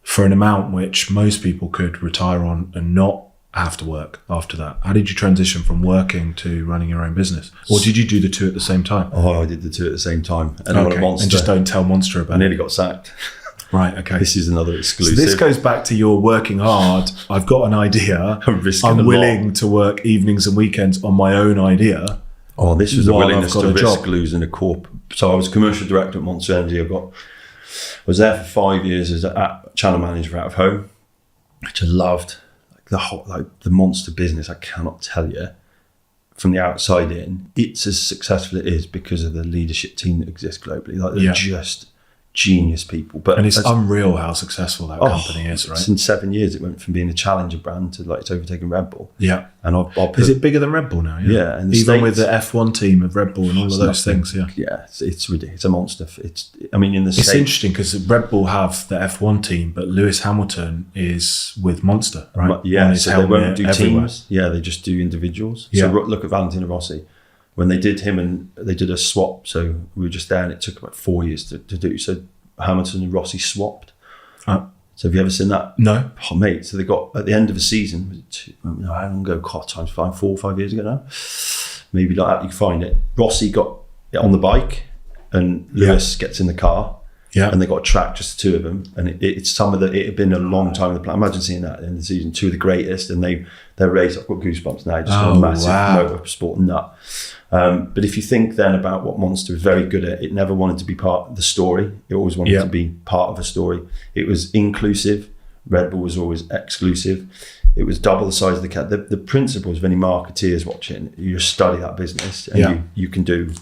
for an amount which most people could retire on and not have to work after that? How did you transition from working to running your own business? Or did you do the two at the same time? I did the two at the same time. And I'm a Monster. And just don't tell Monster about it. I nearly got sacked. Right, okay. This is another exclusive. So this goes back to your working hard. I've got an idea. I'm willing to work evenings and weekends on my own idea. This was a willingness to risk losing a corp. So I was commercial director at Monster Energy. I was there for 5 years as a channel manager out of home, which I loved. The Monster business, I cannot tell you, from the outside in, it's as successful as it is because of the leadership team that exists globally. They're just genius people. And it's unreal how successful that company is, right? In 7 years, it went from being a challenger brand to it's overtaking Red Bull. Yeah. And is it bigger than Red Bull now? Yeah. And even with the F1 team of Red Bull and all of those things. Yeah. Yeah. It's ridiculous. It's a monster. It's interesting because Red Bull have the F1 team, but Lewis Hamilton is with Monster, right? Yeah. So they won't do teams. Yeah. They just do individuals. Yeah. So look at Valentino Rossi. When they did him and they did a swap, so we were just there and it took about 4 years to do. So Hamilton and Rossi swapped. So have you ever seen that? No. Oh, mate. So they got, at the end of a season, how long ago? Times 4 or 5 years ago now. Maybe like that, you can find it. Rossi got it on the bike and Lewis gets in the car. Yeah. And they got a track, just the two of them. And it had been a long time in the plan. Imagine seeing that in the season, two of the greatest. And their race, I've got goosebumps now, just a massive motorsport nut. But if you think then about what Monster was very good at, it never wanted to be part of the story. It always wanted to be part of a story. It was inclusive. Red Bull was always exclusive. It was double the size of the cat. The principles of any marketeers watching, you study that business and you can do,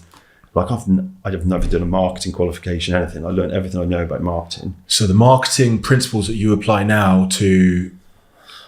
I've never done a marketing qualification, anything. I learned everything I know about marketing. So the marketing principles that you apply now to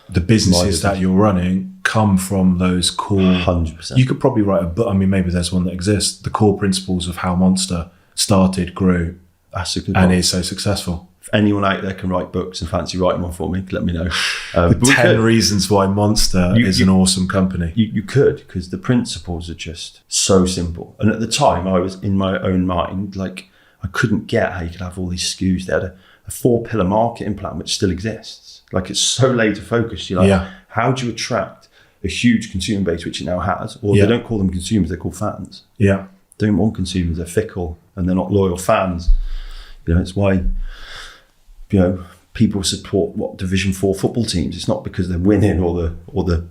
the businesses that you're running come from those core 100%. You could probably write a book. I mean, maybe there's one that exists. The core principles of how Monster started, grew, that's a good and one. Is so successful. If anyone out there can write books and fancy writing one for me, let me know. 10 reasons why Monster is an awesome company. You could, because the principles are just so simple. And at the time, I was in my own mind, I couldn't get how you could have all these SKUs. They had a 4-pillar marketing plan, which still exists. It's so laser focused. You're how do you attract a huge consumer base, which it now has? Or they don't call them consumers, they're called fans. Yeah. They don't want consumers, they're fickle and they're not loyal fans. It's why, people support Division 4 football teams. It's not because they're winning or the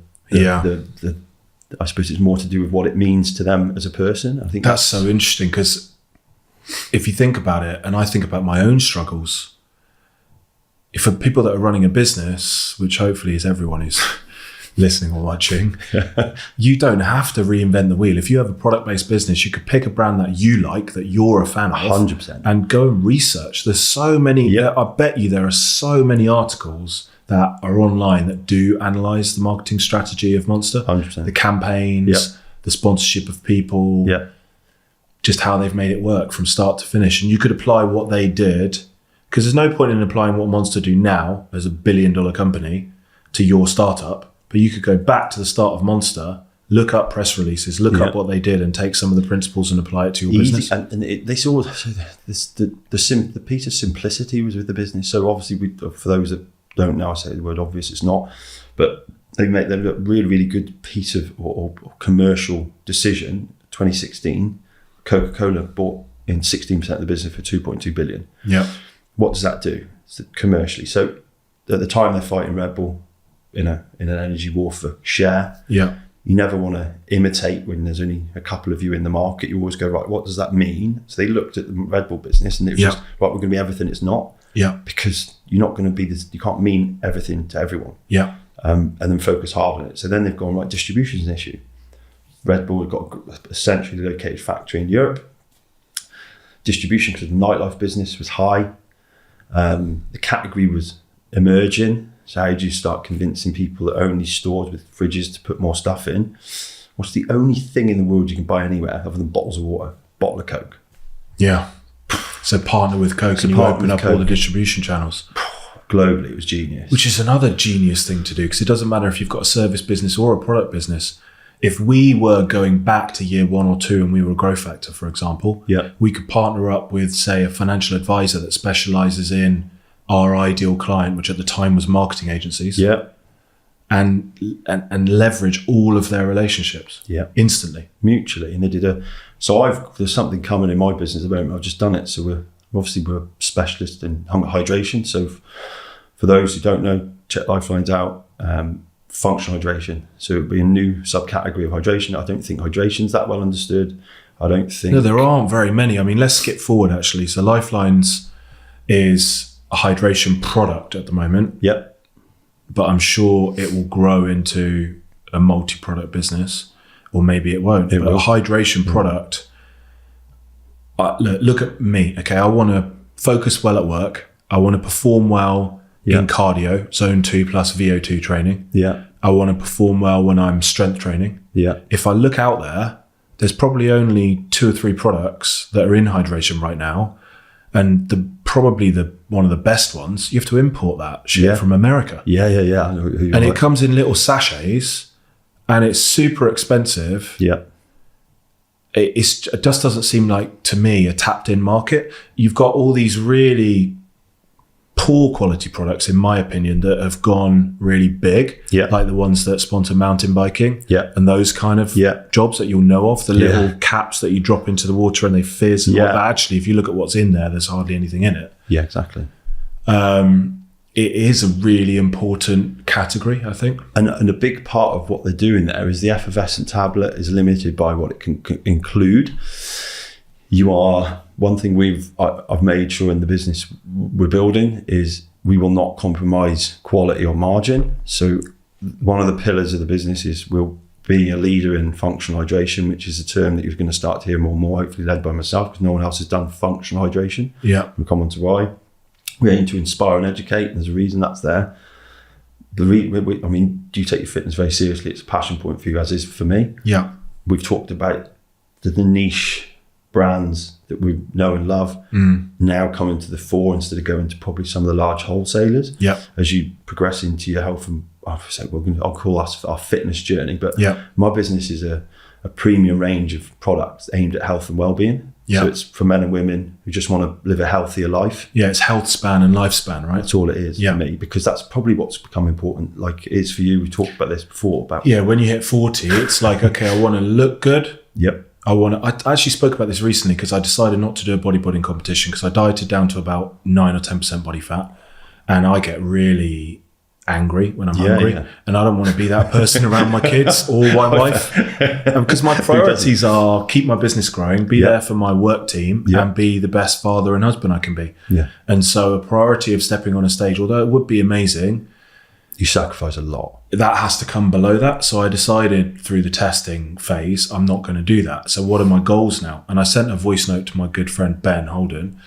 I suppose it's more to do with what it means to them as a person. I think that's so interesting, because if you think about it, and I think about my own struggles, for people that are running a business, which hopefully is everyone who's listening or watching, you don't have to reinvent the wheel. If you have a product-based business, you could pick a brand that you like, that you're a fan of, 100%, and go and research. There's so many, I bet you there are so many articles that are online that do analyze the marketing strategy of Monster, 100%. The campaigns, the sponsorship of people, just how they've made it work from start to finish. And you could apply what they did, because there's no point in applying what Monster do now as $1 billion company to your startup, but you could go back to the start of Monster, look up press releases, look up what they did, and take some of the principles and apply it to your business. They saw the piece of simplicity was with the business. So obviously, for those that don't know, I say the word obvious, it's not, but they made a really, really good piece of or commercial decision. 2016, Coca-Cola bought in 16% of the business for 2.2 billion. Yeah. What does that do commercially? So at the time they're fighting Red Bull in an energy war for share. Yeah. You never want to imitate when there's only a couple of you in the market. You always go, right, what does that mean? So they looked at the Red Bull business and it was just, right, we're going to be everything it's not. Yeah. Because you're not going to be this, you can't mean everything to everyone. Yeah. And then focus hard on it. So then they've gone, right, distribution is an issue. Red Bull had got a centrally located factory in Europe. Distribution, because the nightlife business was high. The category was emerging. So how do you start convincing people that only stores with fridges to put more stuff in? What's the only thing in the world you can buy anywhere other than bottles of water? Bottle of Coke. Yeah. So partner with Coke and you open up all the distribution channels. Globally, it was genius. Which is another genius thing to do, because it doesn't matter if you've got a service business or a product business. If we were going back to year 1 or 2 and we were a growth factor, for example, we could partner up with, say, a financial advisor that specializes in our ideal client, which at the time was marketing agencies, and leverage all of their relationships instantly, mutually. And they did there's something coming in my business at the moment. I've just done it. So we're specialists in hydration. So for those who don't know, check Lifelines out. Functional hydration. So it would be a new subcategory of hydration. I don't think hydration's that well understood. I don't think... No, there aren't very many. I mean, let's skip forward actually. So Lifelines is a hydration product at the moment. Yep. But I'm sure it will grow into a multi-product business, or maybe it won't. But a hydration product, look at me, okay? I want to focus well at work. I want to perform well in cardio, zone 2 plus VO2 training. Yeah. I want to perform well when I'm strength training. Yeah. If I look out there, there's probably only 2 or 3 products that are in hydration right now. And probably one of the best ones, you have to import that shit from America. Yeah. I know who and it comes in little sachets and it's super expensive. Yeah. It just doesn't seem like, to me, a tapped in market. You've got all these really poor quality products, in my opinion, that have gone really big, like the ones that sponsor mountain biking, and those kind of jobs that you'll know of, the little caps that you drop into the water and they fizz. And all that. Actually, if you look at what's in there, there's hardly anything in it. Yeah, exactly. It is a really important category, I think. And a big part of what they're doing there is the effervescent tablet is limited by what it can include. One thing I've made sure in the business we're building is we will not compromise quality or margin. So one of the pillars of the business is we'll be a leader in functional hydration, which is a term that you're going to start to hear more and more, hopefully led by myself, because no one else has done functional hydration. Yeah. We'll come on to why. We aim to inspire and educate, and there's a reason that's there. Do you take your fitness very seriously? It's a passion point for you, as is for me. Yeah. We've talked about the niche brands that we know and love now coming to the fore instead of going to probably some of the large wholesalers. Yeah. As you progress into your health and I'll call us our fitness journey, but my business is a premium range of products aimed at health and well-being. Yeah. So it's for men and women who just want to live a healthier life. Yeah, it's health span and lifespan, right? That's all it is for me, because that's probably what's become important, like it is for you. We talked about this before. When you hit 40, it's like, okay, I want to look good. Yep. I actually spoke about this recently because I decided not to do a bodybuilding competition because I dieted down to about 9 or 10% body fat. And I get really angry when I'm hungry. Yeah. And I don't want to be that person around my kids or my wife. Because my priorities are keep my business growing, be there for my work team, and be the best father and husband I can be. Yeah. And so a priority of stepping on a stage, although it would be amazing, you sacrifice a lot. That has to come below that. So I decided through the testing phase, I'm not going to do that. So what are my goals now? And I sent a voice note to my good friend, Ben Holden,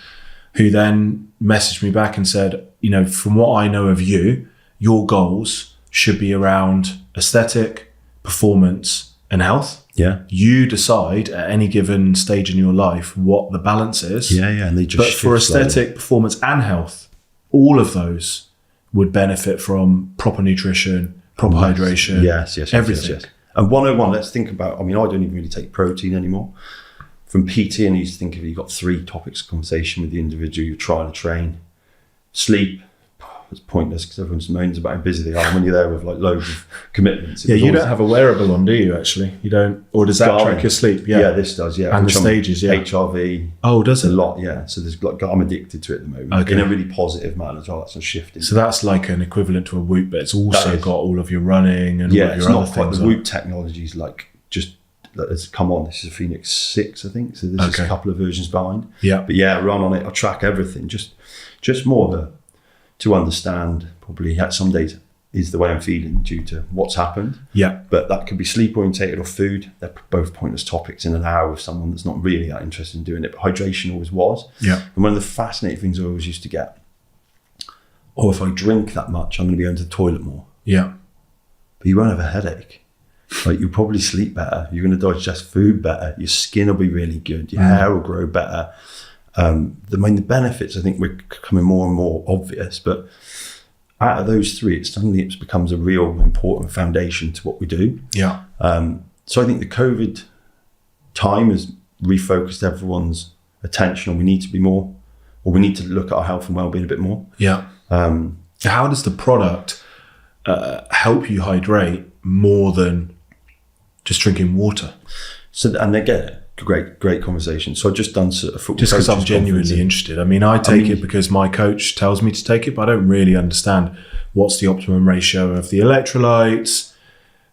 who then messaged me back and said, from what I know of you, your goals should be around aesthetic, performance, and health. Yeah. You decide at any given stage in your life what the balance is. Yeah. And they just But for aesthetic, performance, and health, all of those would benefit from proper nutrition, proper hydration. Yes, everything. Yes. And 101, let's think about, I mean, I don't even really take protein anymore. From PT, and you used to think if you've got 3 topics of conversation with the individual you're trying to train. Sleep, it's pointless because everyone moans about how busy they are when you're there with like loads of commitments. Yeah, you don't have a wearable on, do you, actually? You don't, or does that track your sleep? Yeah, this does, yeah. And the stages, yeah. HRV. Oh, does it? A lot, yeah. So there's like, I'm addicted to it at the moment. In a really positive manner as well. That's a shift. So that's like an equivalent to a Whoop, but it's also got all of your running and all of your other things. The Whoop technology is like just, it's come on. This is a Phoenix 6, I think. So there's a couple of versions behind. Yeah. But yeah, run on it. I track everything. Just more of a, to understand probably some days is the way I'm feeling due to what's happened. Yeah. But that could be sleep orientated or food. They're both pointless topics in an hour with someone that's not really that interested in doing it. But hydration always was. Yeah. And one of the fascinating things I always used to get, if I drink that much, I'm going to be going to the toilet more. Yeah. But you won't have a headache. Like you'll probably sleep better. You're going to digest food better. Your skin will be really good. Your hair will grow better. The benefits, I think, we're becoming more and more obvious, but out of those 3, it becomes a real important foundation to what we do. Yeah. So I think the COVID time has refocused everyone's attention on we need to be more, or we need to look at our health and well-being a bit more. Yeah. How does the product help you hydrate more than just drinking water? So, and again, great conversation. So I've just done a football. Just because I'm genuinely interested. I mean, I take it because my coach tells me to take it, but I don't really understand what's the optimum ratio of the electrolytes.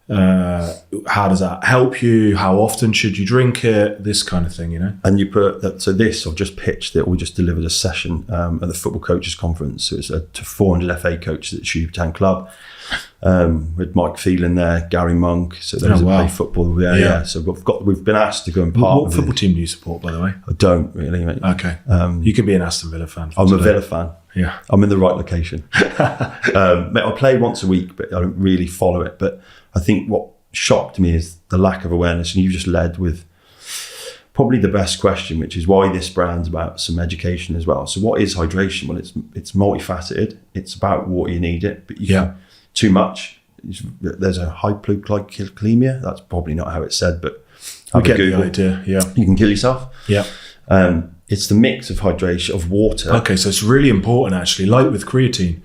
How does that help you? How often should you drink it? This kind of thing, you know? And you put that, so this, I've just pitched it. We just delivered a session at the Football Coaches Conference. So it's to 400 FA coaches at Shoe Town Club. With Mike Phelan there, Gary Monk. So those that play football there. Yeah. So we've been asked to go and partner. What football team do you support, by the way? I don't really, mate. Okay. You can be an Aston Villa fan. I'm a Villa fan. Yeah. I'm in the right location. Mate, I play once a week, but I don't really follow it. But I think what shocked me is the lack of awareness. And you just led with probably the best question, which is why this brand's about some education as well. So what is hydration? Well, it's multifaceted. It's about water, you need it, but you can, too much. There's a hypoglycemia. That's probably not how it's said, but I get the idea. Yeah. You can kill yourself. Yeah. It's the mix of hydration, of water. Okay, so it's really important actually, like with creatine,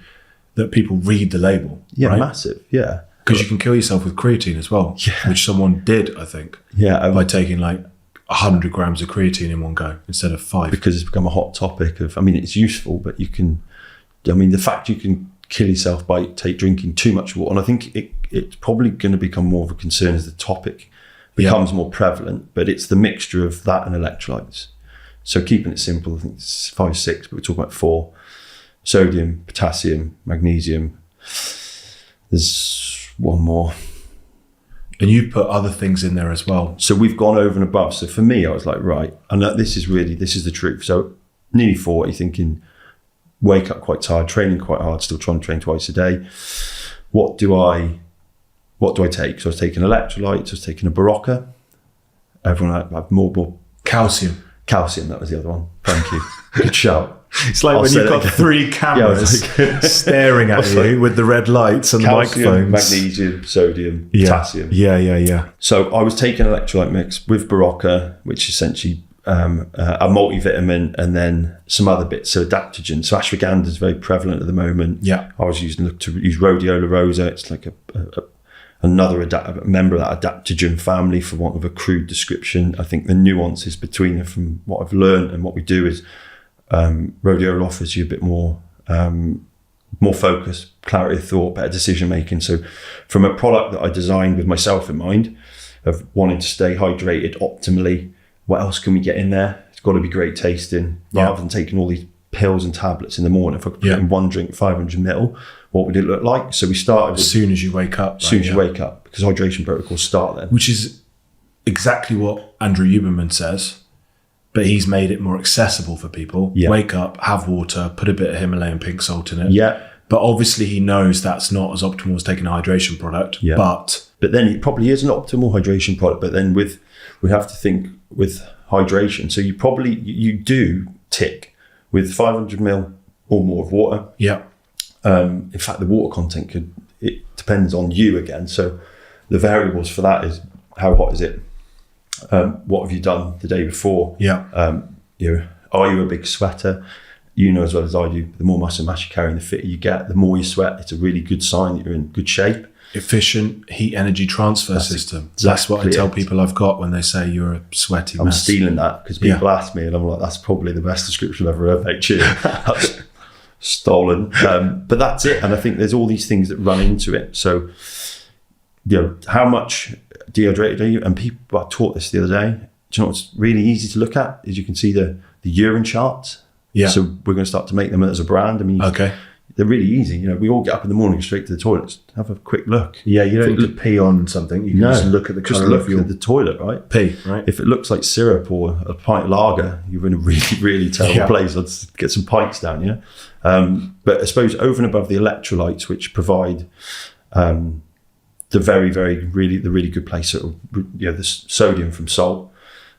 that people read the label. Yeah, right? massive. Yeah. Because you can kill yourself with creatine as well, which someone did, I think. Yeah. By taking like 100 grams of creatine in one go instead of 5. Because it's become a hot topic of, I mean, it's useful, but the fact you can kill yourself by drinking too much water, and I think it's probably going to become more of a concern as the topic becomes more prevalent, but it's the mixture of that and electrolytes. So keeping it simple, I think it's 5, 6, but we're talking about 4. Sodium, potassium, magnesium. There's one more. And you put other things in there as well. So we've gone over and above. So for me, I was like, right, and this is the truth. So nearly 40, thinking, wake up quite tired, training quite hard, still trying to train twice a day. What do I take? So I was taking electrolytes, I was taking a Barocca. Everyone had more calcium. Calcium, that was the other one. Thank you. Good shout. It's like when you've got 3 cameras staring at you with the red lights and calcium, the microphones. Magnesium, sodium, potassium. Yeah. So I was taking an electrolyte mix with Barocca, which is essentially a multivitamin, and then some other bits, so adaptogen. So ashwagandha is very prevalent at the moment. Yeah, I was using rhodiola rosa. It's like another member of that adaptogen family, for want of a crude description. I think the nuances between them, from what I've learned and what we do, is rhodiola offers you a bit more focus, clarity of thought, better decision making. So from a product that I designed with myself in mind, of wanting to stay hydrated optimally, what else can we get in there? It's got to be great tasting, rather than taking all these pills and tablets in the morning. If I could put in one drink, 500 ml, what would it look like? So we started as soon as you wake up. As soon as you wake up, because hydration protocols start then. Which is exactly what Andrew Huberman says, but he's made it more accessible for people. Yeah. Wake up, have water, put a bit of Himalayan pink salt in it. Yeah. But obviously he knows that's not as optimal as taking a hydration product. Yeah. But then it probably is an optimal hydration product. But then we have to think with hydration. So you do tick with 500 ml or more of water. Yeah. In fact, the water content it depends on you again. So the variables for that is how hot is it? What have you done the day before? Yeah. Are you a big sweater? You know as well as I do, the more muscle mass you carry and the fitter you get, the more you sweat. It's a really good sign that you're in good shape. Efficient heat energy transfer system. That's what I tell people I've got when they say you're a sweaty mess. I'm stealing that because people ask me and I'm like, that's probably the best description I've ever heard, HU. That's stolen. But that's it. And I think there's all these things that run into it. So, how much dehydrated are you? And people, I taught this the other day. Do you know what's really easy to look at is you can see the urine charts. Yeah. So we're going to start to make them as a brand. I mean, they're really easy. We all get up in the morning, straight to the toilets, have a quick look. Yeah, you don't need to pee on something. You can just look at the colour of your at the toilet, right? Pee, right? If it looks like syrup or a pint of lager, you're in a really, really terrible place. Let's get some pints down, But I suppose over and above the electrolytes, which provide the very, very, really good place, the sodium from salt.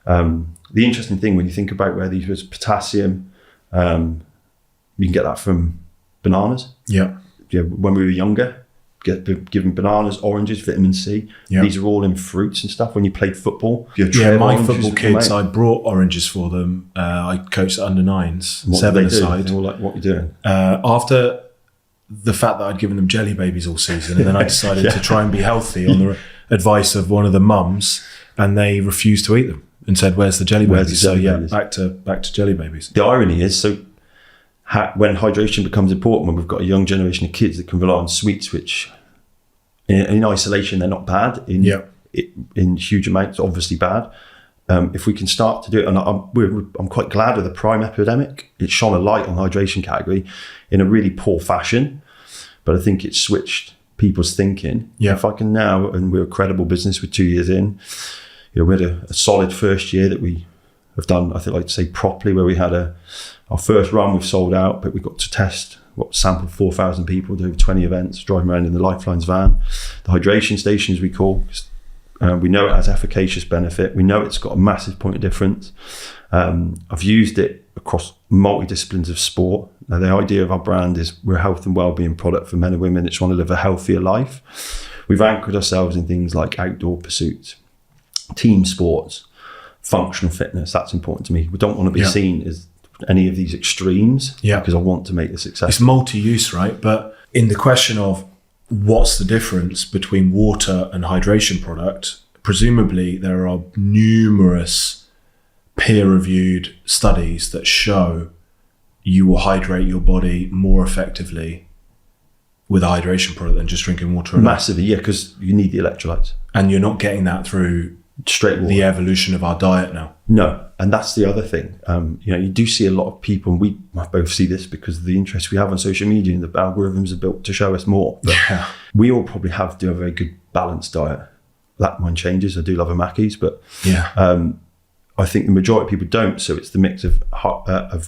The interesting thing when you think about where these was potassium, you can get that from bananas. Yeah. When we were younger, given bananas, oranges, vitamin C. Yeah. These are all in fruits and stuff. When you played football, my football kids, I brought oranges for them. I coached under nines, 7-a-side. They all like, what you're doing. After the fact that I'd given them jelly babies all season, and then I decided to try and be healthy on the advice of one of the mums, and they refused to eat them and said, "Where's the jelly babies?" Back to jelly babies. The irony is, when hydration becomes important, when we've got a young generation of kids that can rely on sweets, which in isolation they're not bad, in huge amounts obviously bad. If we can start to do it, and I'm quite glad of the prime epidemic. It shone a light on the hydration category in a really poor fashion, but I think it switched people's thinking. If I can now, and we're a credible business, we're 2 years in, we had a solid first year that we have done, I think, like to say properly, where we had our first run, we've sold out, but we got to test, sampled 4,000 people, do over 20 events, driving around in the Lifelines van. The hydration station, as we call, we know it has efficacious benefit. We know it's got a massive point of difference. I've used it across multidisciplines of sport. Now, the idea of our brand is we're a health and wellbeing product for men and women that just want to live a healthier life. We've anchored ourselves in things like outdoor pursuits, team sports, functional fitness. That's important to me. We don't want to be seen as any of these extremes because I want to make this successful. It's multi-use, right? But in the question of what's the difference between water and hydration product, presumably there are numerous peer-reviewed studies that show you will hydrate your body more effectively with a hydration product than just drinking water alone. Massively, because you need the electrolytes. And you're not getting that through straight water. The evolution of our diet now. No, and that's the other thing. You do see a lot of people, and we both see this because of the interest we have on social media, and the algorithms are built to show us more. But we all probably do a very good balanced diet. That mine changes. I do love a Mackey's, but I think the majority of people don't. So it's the mix of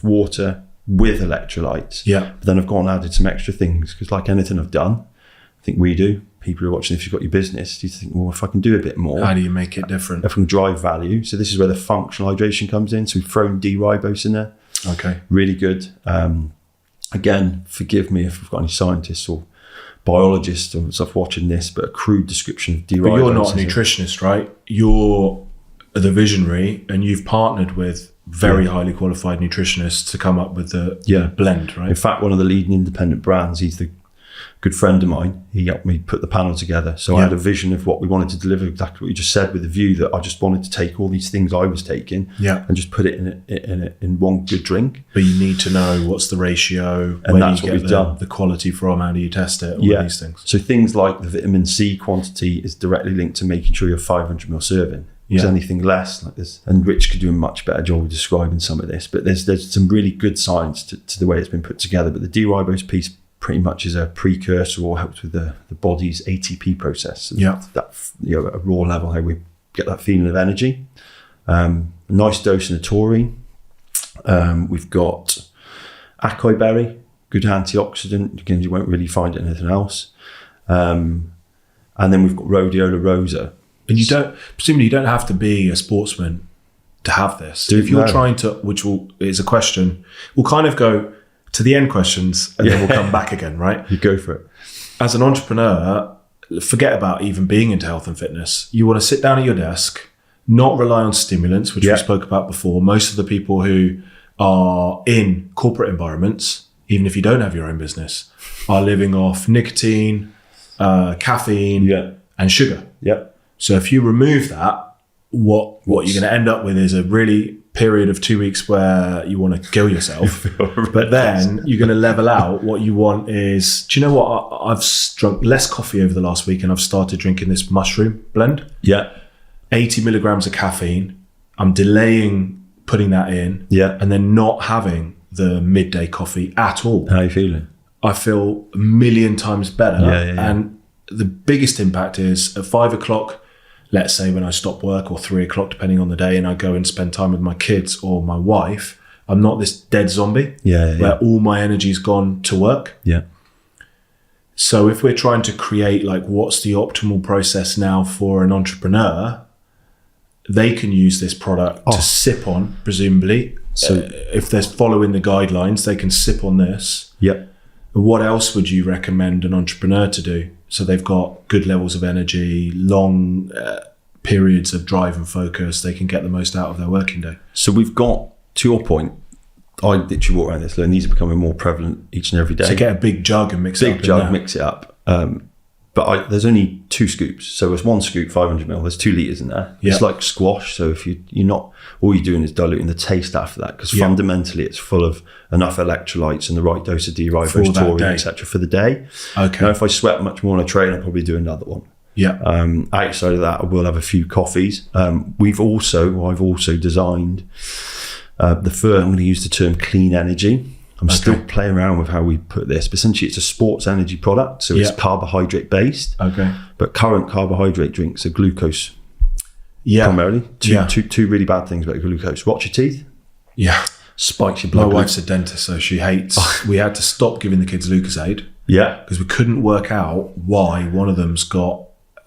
water with electrolytes. Yeah. But then I've gone and added some extra things because, like anything I've done, I think we do. People who are watching, if you've got your business, you think, well, if I can do a bit more, how do you make it different? If I can drive value. So this is where the functional hydration comes in. So we've thrown D-ribose in there. Okay. Really good. Again, forgive me if we've got any scientists or biologists or stuff watching this, but a crude description of D-ribose. But you're not a nutritionist, right? You're the visionary, and you've partnered with very highly qualified nutritionists to come up with the blend, right? In fact, one of the leading independent brands, he's the good friend of mine. He helped me put the panel together. So I had a vision of what we wanted to deliver, exactly what you just said, with the view that I just wanted to take all these things I was taking and just put it in one good drink. But you need to know what's the ratio, and where that's you what get we've done. The quality from, how do you test it, all of these things. So things like the vitamin C quantity is directly linked to making sure you're 500 ml serving. There's anything less like this, and Rich could do a much better job of describing some of this, but there's some really good science to the way it's been put together. But the D-ribose piece pretty much is a precursor or helps with the body's ATP process. That a raw level, how we get that feeling of energy. Nice dose in the taurine. We've got acai berry, good antioxidant. Again, you won't really find it in anything else. And then we've got rhodiola rosa. And presumably you don't have to be a sportsman to have this. If you're trying to, is a question, we'll kind of go to the end questions and then we'll come back again, right? You go for it. as an entrepreneur, forget about even being into health and fitness. You want to sit down at your desk, not rely on stimulants, which we spoke about before. Most of the people who are in corporate environments, even if you don't have your own business, are living off nicotine, caffeine, and sugar. So if you remove that, what you're going to end up with is a really period of 2 weeks where you want to kill yourself. But then you're going to level out. What you want is, do you know what? I've drunk less coffee over the last week, and I've started drinking this mushroom blend. 80 milligrams of caffeine. I'm delaying putting that in, and then not having the midday coffee at all. How are you feeling? I feel a million times better. And the biggest impact is at 5 o'clock, let's say when I stop work, or 3 o'clock, depending on the day, and I go and spend time with my kids or my wife, I'm not this dead zombie where all my energy's gone to work. So if we're trying to create like what's the optimal process now for an entrepreneur, they can use this product to sip on, presumably. So if they're following the guidelines, they can sip on this. What else would you recommend an entrepreneur to do? So they've got good levels of energy, long periods of drive and focus. They can get the most out of their working day. So we've got, to your point, I literally walk around this, and these are becoming more prevalent each and every day. So get a big jug and mix it up. Big jug, mix it up. But there's only 2 scoops. So it's 1 scoop, 500 ml. There's 2 litres in there. It's like squash. So if you're not, all you're doing is diluting the taste after that, because fundamentally it's full of enough electrolytes and the right dose of D-ribose, taurine, etc. for the day. Now, if I sweat much more on a train, I'll probably do another one. Outside of that, I will have a few coffees. I've also designed I'm going to use the term clean energy. I'm still playing around with how we put this, but essentially it's a sports energy product, so it's carbohydrate based. But current carbohydrate drinks are glucose primarily. Two really bad things about glucose: rot your teeth, spikes your blood. My wife's a dentist, so she hates. We had to stop giving the kids Lucozade, because we couldn't work out why one of them's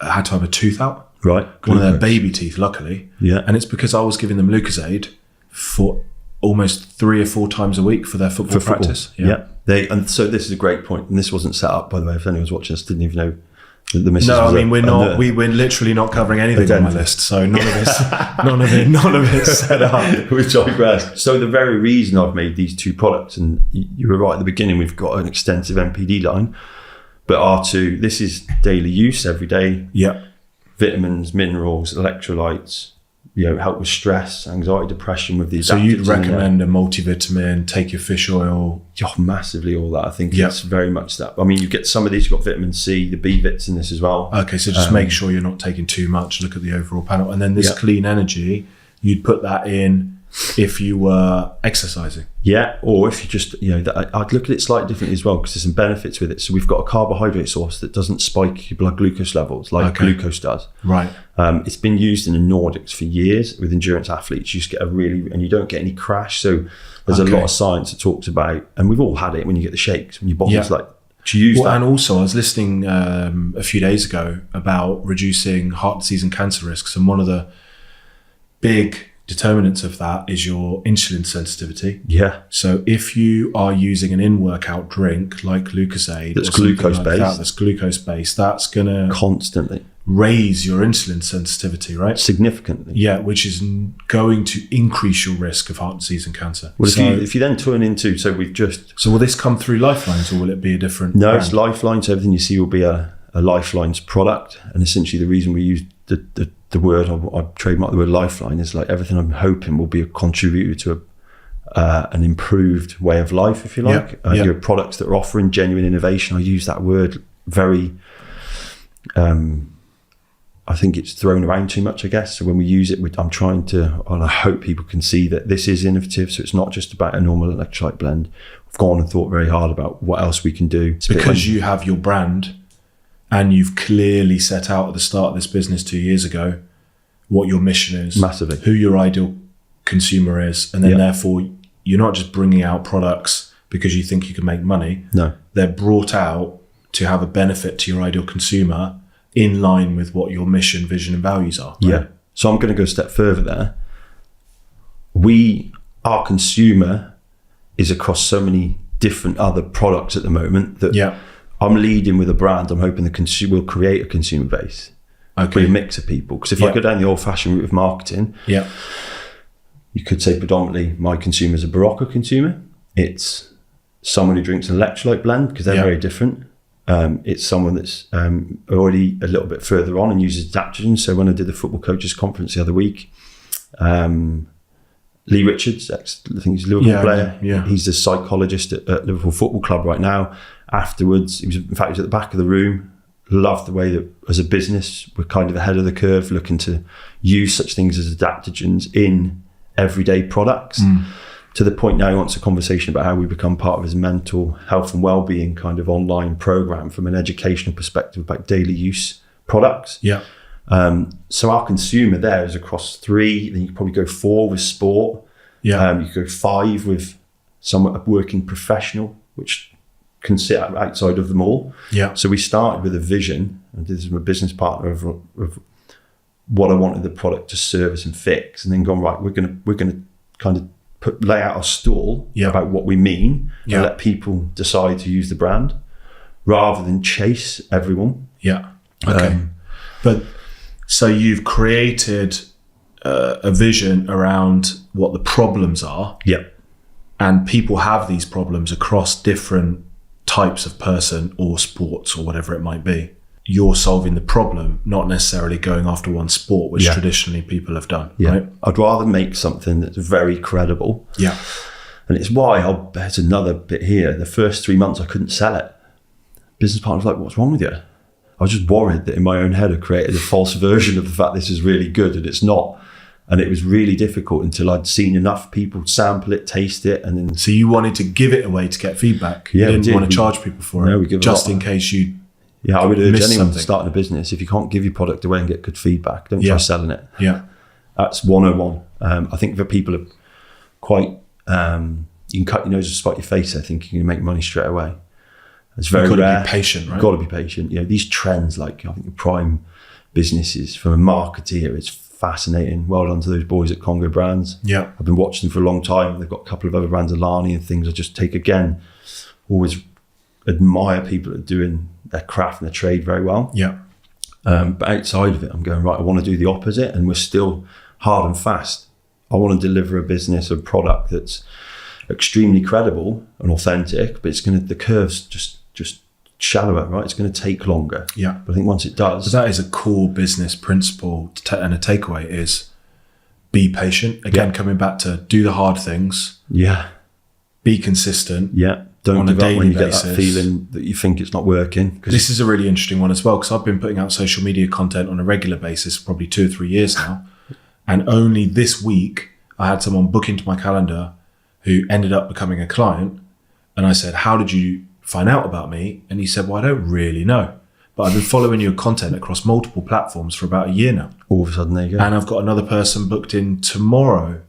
had to have a tooth out. One of their baby teeth, luckily. And it's because I was giving them Lucozade for almost 3 or 4 times a week for their football practice. And so this is a great point, and this wasn't set up, by the way. If anyone's watching us, didn't even know the missus. No, I mean we're literally not covering anything on my list, so none of it's set up. We digress. So the very reason I've made these 2 products, and you were right at the beginning, we've got an extensive MPD line, but R2, this is daily use, every day. Vitamins, minerals, electrolytes. Help with stress, anxiety, depression with these. So you'd recommend a multivitamin, take your fish oil? Massively, all that. I think it's very much that. I mean, you get some of these, you've got vitamin C, the B vits in this as well. Okay, so just make sure you're not taking too much. Look at the overall panel. And then this clean energy, you'd put that in if you were exercising. Or if you just, I'd look at it slightly differently as well, because there's some benefits with it. So we've got a carbohydrate source that doesn't spike your blood glucose levels like glucose does. It's been used in the Nordics for years with endurance athletes. You just get and you don't get any crash. So there's a lot of science that talks about, and we've all had it when you get the shakes, when your body's like, to use that. And also I was listening a few days ago about reducing heart disease and cancer risks. And one of the big determinants of that is your insulin sensitivity. So if you are using an in-workout drink like Lucozade, that's glucose based, that's going to constantly raise your insulin sensitivity, right? Significantly. Which is going to increase your risk of heart disease and cancer. Well, if you then turn into, so will this come through Lifelines, or will it be a different brand? It's Lifelines. Everything you see will be a Lifelines product, and essentially the reason we use the word, I trademark the word Lifeline, is like everything I'm hoping will be a contributor to an improved way of life, if you like. Your products that are offering genuine innovation. I use that word very, I think it's thrown around too much, I guess. So when we use it, I'm trying to, and I hope people can see that this is innovative. So it's not just about a normal electrolyte blend. We've gone and thought very hard about what else we can do. Because you have your brand, and you've clearly set out at the start of this business 2 years ago what your mission is, massively, who your ideal consumer is, and then therefore you're not just bringing out products because you think you can make money. No, they're brought out to have a benefit to your ideal consumer in line with what your mission, vision, and values are. Right? So I'm going to go a step further there. Our consumer is across so many different other products at the moment that I'm leading with a brand. I'm hoping the consumer will create a consumer base. Okay. With a mix of people. Because if I go down the old-fashioned route of marketing, you could say predominantly my consumer is a Barocca consumer. It's someone who drinks an electrolyte blend because they're very different. It's someone that's already a little bit further on and uses adaptogens. So when I did the football coaches conference the other week, Lee Richards, I think he's a Liverpool player. Yeah. He's the psychologist at Liverpool Football Club right now. Afterwards, he was at the back of the room. Loved the way that as a business, we're kind of ahead of the curve, looking to use such things as adaptogens in everyday products. To the point now he wants a conversation about how we become part of his mental health and well-being kind of online program from an educational perspective about daily use products. So our consumer there is across 3, then you could probably go 4 with sport. You could go 5 with a working professional, which can sit outside of them all. So we started with a vision, and this is my business partner of what I wanted the product to service and fix, and then gone, right, we're gonna kind of lay out a stall about what we mean and let people decide to use the brand rather than chase everyone. But so you've created a vision around what the problems are, and people have these problems across different types of person or sports or whatever it might be. You're solving the problem, not necessarily going after one sport, which traditionally people have done, right? I'd rather make something that's very credible. And it's why, there's another bit here. The first 3 months I couldn't sell it. Business partner was like, what's wrong with you? I was just worried that in my own head I created a false version of the fact this is really good and it's not. And it was really difficult until I'd seen enough people sample it, taste it, and then... So you wanted to give it away to get feedback. You didn't want to charge people for it, just in case you... I would urge anyone starting a business, if you can't give your product away and get good feedback, don't try selling it. That's 101. I think that people are quite, you can cut your nose and spite your face, I think you're going to make money straight away. It's very rare. You've got to be patient, right? You've got to be patient. These trends, like I think the prime businesses from a marketeer, it's fascinating. Well done to those boys at Congo Brands. I've been watching them for a long time. They've got a couple of other brands, Alani and things. I just take, again, always admire people that are doing their craft and their trade very well. But outside of it, I'm going, right, I want to do the opposite, and we're still hard and fast. I want to deliver a business, a product that's extremely credible and authentic, but the curve's just shallower, right? It's going to take longer. But I think once it does... So that is a core business principle and a takeaway is be patient. Again, coming back to do the hard things. Be consistent. Don't give up when you get that feeling that you think it's not working. This is a really interesting one as well, because I've been putting out social media content on a regular basis for probably 2 or 3 years now. And only this week, I had someone book into my calendar who ended up becoming a client. And I said, how did you find out about me? And he said, well, I don't really know, but I've been following your content across multiple platforms for about a year now. All of a sudden, there you go. And I've got another person booked in tomorrow.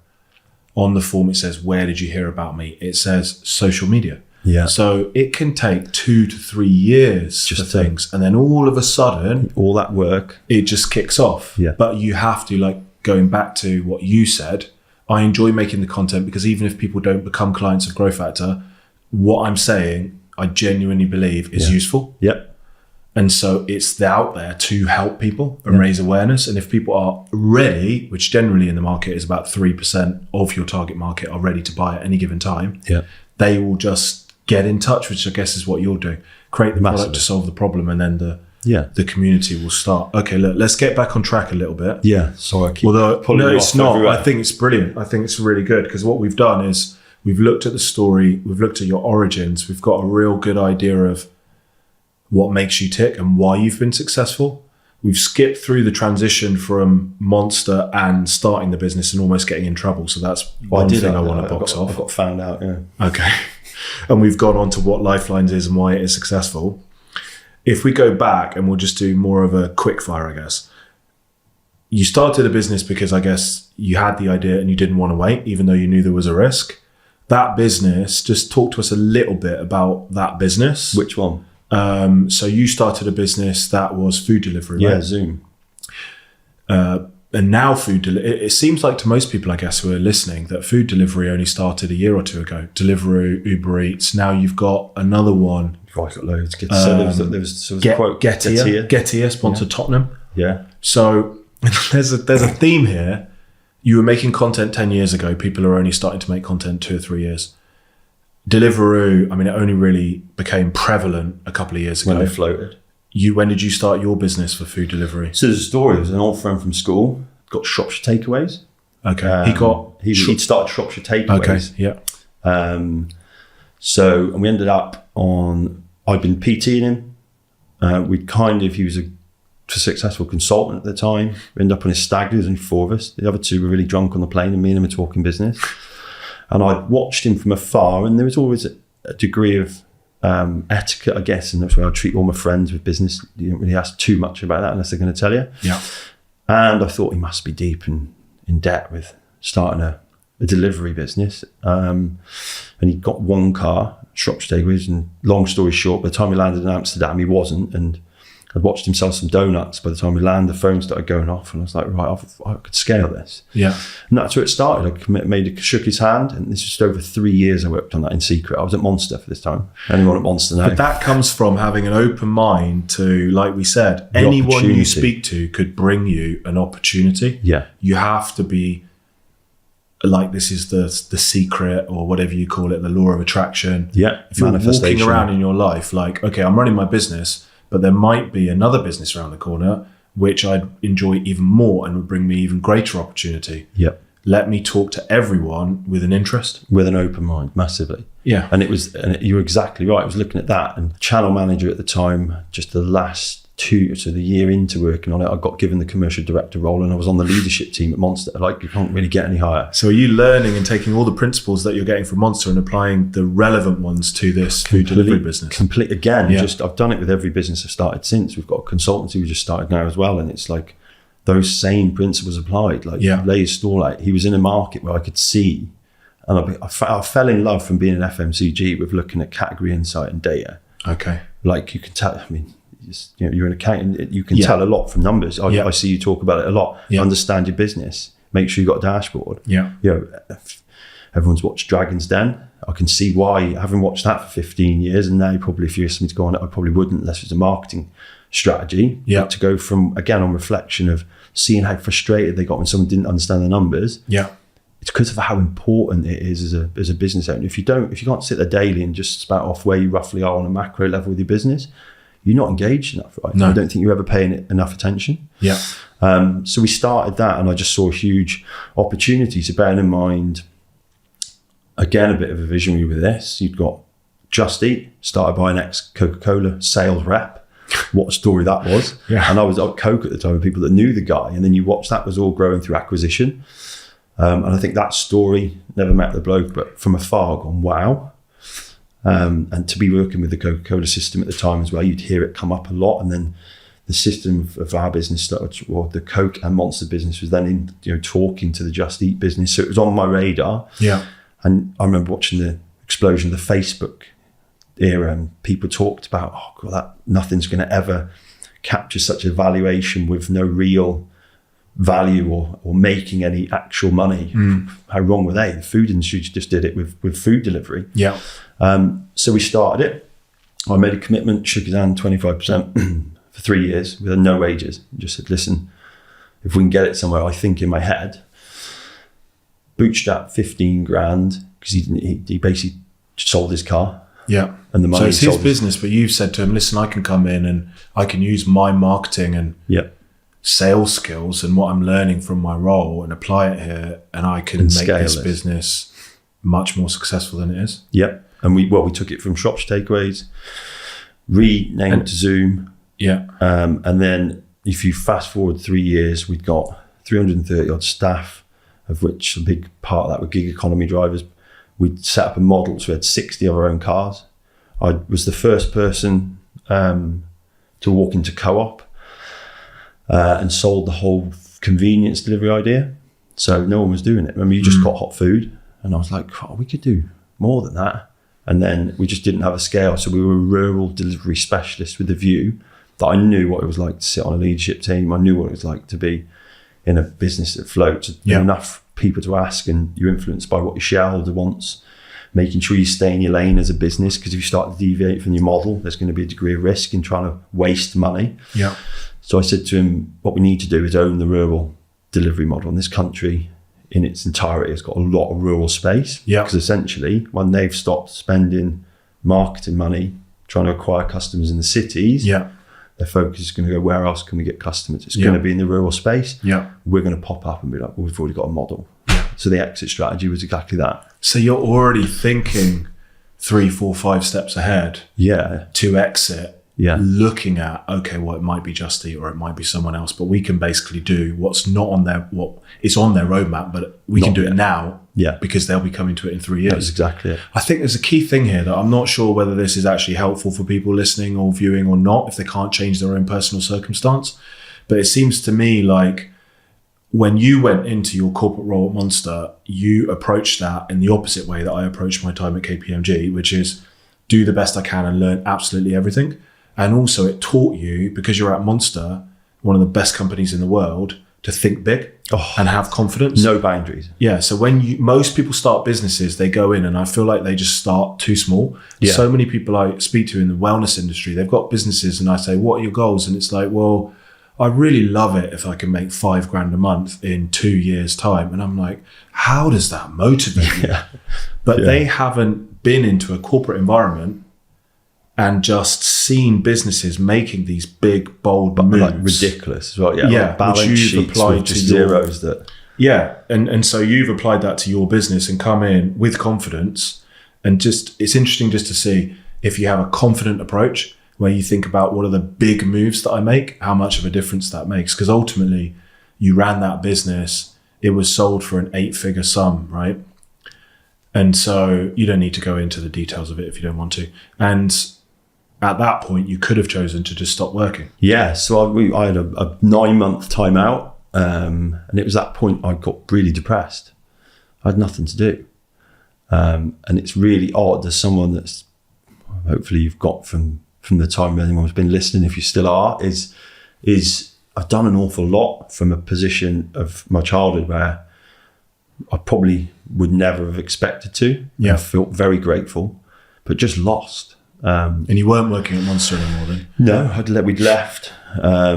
On the form, it says, where did you hear about me? It says social media. So it can take 2 to 3 years for things. And then all of a sudden, all that work, it just kicks off. But you have to, like, going back to what you said, I enjoy making the content because even if people don't become clients of Grow Factor, what I'm saying, I genuinely believe is useful. And so it's out there to help people and raise awareness. And if people are ready, which generally in the market is about 3% of your target market are ready to buy at any given time, they will just get in touch, which I guess is what you're doing. Create the product to solve the problem, and then the community will start. Okay, look, let's get back on track a little bit. Sorry, I keep no, it's not. Everywhere. I think it's brilliant. I think it's really good because what we've done is we've looked at the story, we've looked at your origins, we've got a real good idea of what makes you tick and why you've been successful. We've skipped through the transition from Monster and starting the business and almost getting in trouble. So that's one thing I want to box off. I got found out, Okay. And we've gone on to what Lifelines is and why it is successful. If we go back and we'll just do more of a quick fire, I guess. You started a business because I guess you had the idea and you didn't want to wait, even though you knew there was a risk. That business, just talk to us a little bit about that business. Which one? So you started a business that was food delivery, right? Zoom. And now it seems like to most people, I guess, who are listening, that food delivery only started a year or two ago. Deliveroo, Uber Eats. Now you've got another one. I've got loads. So there was a quote. Getir sponsored Tottenham. Yeah. So there's a theme here. You were making content 10 years ago. People are only starting to make content 2 or 3 years. Deliveroo, I mean, it only really became prevalent a couple of years ago. When they floated. When did you start your business for food delivery? So there's a story. There was an old friend from school, got Shropshire Takeaways. Okay. He'd started Shropshire Takeaways. Okay, yeah. And we ended up I'd been PTing him. He was a successful consultant at the time. We ended up on his stag do. There's only 4 of us. The other 2 were really drunk on the plane, and me and him were talking business. And I watched him from afar, and there was always a degree of etiquette, I guess, and that's where I treat all my friends with business. You don't really ask too much about that unless they're going to tell you. Yeah. And I thought he must be deep in debt with starting a delivery business. And he got 1 car, Shropshire Takeaways, and long story short, by the time he landed in Amsterdam, he wasn't. And I'd watched him sell some donuts. By the time we landed, the phone started going off, and I was like, right, I could scale this. Yeah. And that's where it started. I shook his hand, and this was just over 3 years I worked on that in secret. I was at Monster for this time. Anyone at Monster knows. But that comes from having an open mind to, like we said, anyone you speak to could bring you an opportunity. Yeah. You have to be like, this is the secret, or whatever you call it, the law of attraction. Yeah. If you're walking around in your life like, okay, I'm running my business, but there might be another business around the corner which I'd enjoy even more and would bring me even greater opportunity. Yep. Let me talk to everyone with an interest. With an open mind, massively. Yeah. And you were exactly right. I was looking at that, and channel manager at the time, just the last 2, so the year into working on it, I got given the commercial director role, and I was on the leadership team at Monster. Like, you can't really get any higher. So are you learning and taking all the principles that you're getting from Monster and applying the relevant ones to this food delivery business? I've done it with every business I've started since. We've got a consultancy we just started now as well, and it's like those same principles applied. Like, Lay's stall out, he was in a market where I could see, and I fell in love from being an FMCG with looking at category insight and data. Okay. Like, you can tell, I mean, you're an accountant, you can tell a lot from numbers. I see you talk about it a lot. Understand your business, make sure you've got a dashboard. Everyone's watched Dragon's Den. I can see why, having watched that for 15 years, and now probably if you asked me to go on it, I probably wouldn't unless it was a marketing strategy. But to go from, again, on reflection of seeing how frustrated they got when someone didn't understand the numbers. It's because of how important it is as a business owner. If you can't sit there daily and just spout off where you roughly are on a macro level with your business, you're not engaged enough, right? No. I don't think you're ever paying it enough attention. So we started that, and I just saw a huge opportunity. So bearing in mind, again, a bit of a visionary with this, you'd got Just Eat, started by an ex-Coca-Cola sales rep. What a story that was. And I was at Coke at the time with people that knew the guy, and then you watch that was all growing through acquisition. And I think that story, never met the bloke, but from afar gone, wow. And to be working with the Coca-Cola system at the time as well, you'd hear it come up a lot. And then the system of our business started, or the Coke and Monster business was then talking to the Just Eat business. So it was on my radar. And I remember watching the explosion of the Facebook era, and people talked about, oh God, that nothing's going to ever capture such a valuation with no real value or making any actual money. How wrong were they? The food industry just did it with food delivery. So we started it. I made a commitment, shook his hand, 25% for 3 years with no wages. Just said, listen, if we can get it somewhere, I think in my head, bootstrapped 15 grand because he basically sold his car. And the money. So it's his business, but you've said to him, listen, I can come in and I can use my marketing and sales skills and what I'm learning from my role and apply it here, and I can make this business much more successful than it is. And we took it from Shropshire Takeaways, renamed to Zoom. And then if you fast forward 3 years, we'd got 330 odd staff, of which a big part of that were gig economy drivers. We'd set up a model, so we had 60 of our own cars. I was the first person to walk into Co-op and sold the whole convenience delivery idea. So no one was doing it. Remember, you just got hot food. And I was like, oh, we could do more than that. And then we just didn't have a scale. So we were a rural delivery specialist with the view that I knew what it was like to sit on a leadership team. I knew what it was like to be in a business that floats. Yeah. Enough people to ask, and you're influenced by what your shareholder wants, making sure you stay in your lane as a business, because if you start to deviate from your model, there's going to be a degree of risk in trying to waste money. Yeah. So I said to him, what we need to do is own the rural delivery model. And this country in its entirety has got a lot of rural space. Yeah. Because essentially, when they've stopped spending marketing money trying to acquire customers in the cities, Yeah. their focus is going to go, where else can we get customers? It's going to be in the rural space. Yeah. We're going to pop up and be like, well, we've already got a model. So the exit strategy was exactly that. So you're already thinking 3, 4, 5 steps ahead Yeah. to exit, Yeah. looking at, okay, well, it might be Just Eat or it might be someone else, but we can basically do what's not on their, what it's on their roadmap, but we can do it now. Yeah. Because they'll be coming to it in 3 years. That's exactly it. I think there's a key thing here that I'm not sure whether this is actually helpful for people listening or viewing or not, if they can't change their own personal circumstance. But it seems to me like when you went into your corporate role at Monster, you approached that in the opposite way that I approached my time at KPMG, which is do the best I can and learn absolutely everything. And also it taught you, because you're at Monster, one of the best companies in the world, to think big and have confidence. No boundaries. Yeah. So when most people start businesses, they go in and I feel like they just start too small. Yeah. So many people I speak to in the wellness industry, they've got businesses and I say, what are your goals? And it's like, well, I really love it if I can make $5,000 a month in 2 years' time. And I'm like, how does that motivate you? But they haven't been into a corporate environment and just seen businesses making these big, bold moves. Like ridiculous as well. Yeah. Yeah, Like balance which you've sheets applied with to just your- zeros that. Yeah. And so you've applied that to your business and come in with confidence. And just, it's interesting just to see if you have a confident approach where you think about what are the big moves that I make, how much of a difference that makes. Because ultimately you ran that business, it was sold for an 8-figure sum, right? And so you don't need to go into the details of it if you don't want to. And at that point, you could have chosen to just stop working. Yeah. So I had a 9-month timeout. And it was that point I got really depressed. I had nothing to do. And it's really odd as someone that's hopefully you've got from the time anyone's been listening, if you still are, is I've done an awful lot from a position of my childhood where I probably would never have expected to. Yeah. I felt very grateful, but just lost. And you weren't working at Monster anymore then? No, we'd left. I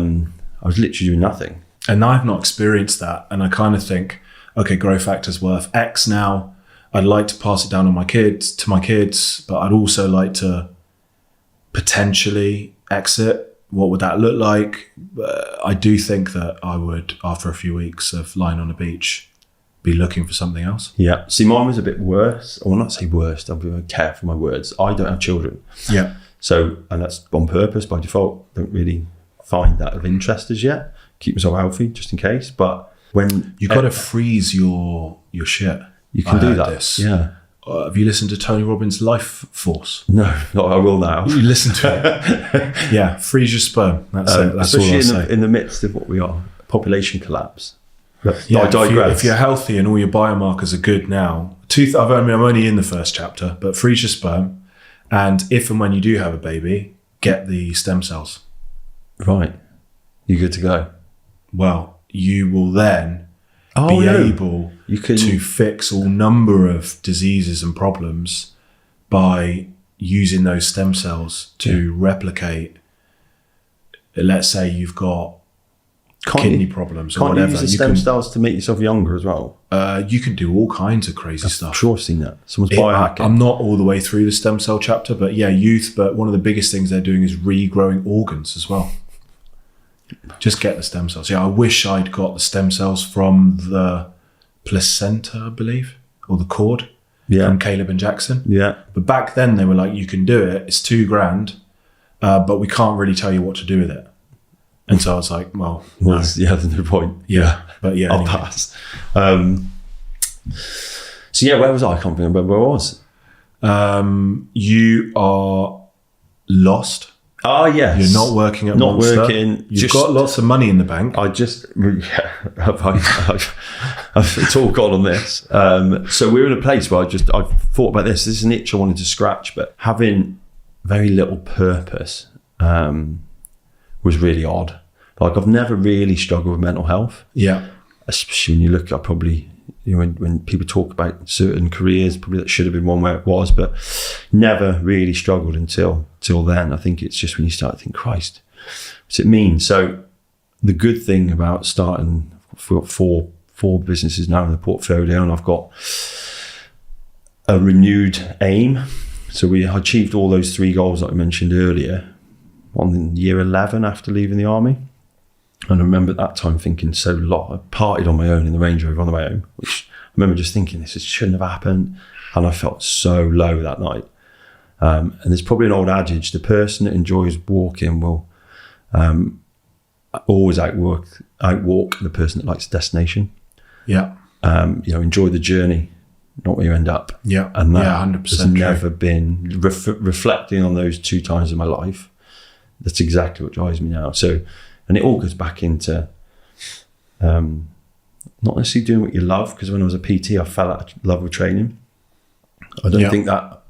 was literally doing nothing. And I've not experienced that. And I kind of think, okay, growth factor's worth X now. I'd like to pass it down to my kids, but I'd also like to potentially exit. What would that look like? I do think that I would, after a few weeks of lying on a beach, be looking for something else. Yeah. See, mine was a bit worse. I will not say worst. I'll be very careful with my words. I don't have children. Yeah. So, and that's on purpose by default. Don't really find that of interest as yet. Keep myself healthy just in case. But when You've got to freeze your shit. you can I do heard that. this. Yeah. Have you listened to Tony Robbins' Life Force? No, I will now. You listen to it. Yeah, freeze your sperm. That's it. That's all I'll Especially say. in the midst of what we are, population collapse. But Yeah, I digress. if you're healthy and all your biomarkers are good now, I'm only in the first chapter, but freeze your sperm. And if and when you do have a baby, get the stem cells. Right. You're good to go. Well, you will then be able to fix all number of diseases and problems by using those stem cells to replicate. Let's say you've got kidney problems or whatever. You use the stem cells to make yourself younger as well? You can do all kinds of crazy I'm stuff. sure I've seen that. Someone's biohacking. I'm not all the way through the stem cell chapter, but yeah, but one of the biggest things they're doing is regrowing organs as well. Just get the stem cells. Yeah, I wish I'd got the stem cells from the placenta, I believe, or the cord from Caleb and Jackson. Yeah. But back then they were like, you can do it. It's $2,000, but we can't really tell you what to do with it. And so I was like, well, no. There's no point. Yeah. But yeah, I'll anyway. pass. So yeah, where was I? I can't remember where I was. You are lost. Oh, yes. You're not working at Not Monster. working. You've got lots of money in the bank. It's all gone on this. So we're in a place where I thought about this. This is an itch I wanted to scratch, but having very little purpose was really odd. Like I've never really struggled with mental health. Yeah. especially when you look at probably, when people talk about certain careers, probably that should have been one where it was, but never really struggled until then. I think it's just when you start to think, Christ, what's it mean? So the good thing about starting, I've got four businesses now in the portfolio, and I've got a renewed aim. So we achieved all those 3 goals that I mentioned earlier on year 11 after leaving the army. And I remember at that time thinking I partied on my own in the Range Rover on my own, which I remember just thinking this shouldn't have happened. And I felt so low that night. And there's probably an old adage, the person that enjoys walking will always outwalk the person that likes the destination. Yeah. Enjoy the journey, not where you end up. Yeah. And that 100% has never been, reflecting on those 2 times in my life, that's exactly what drives me now. So, and it all goes back into not necessarily doing what you love, because when I was a PT, I fell out of love with training. I don't think that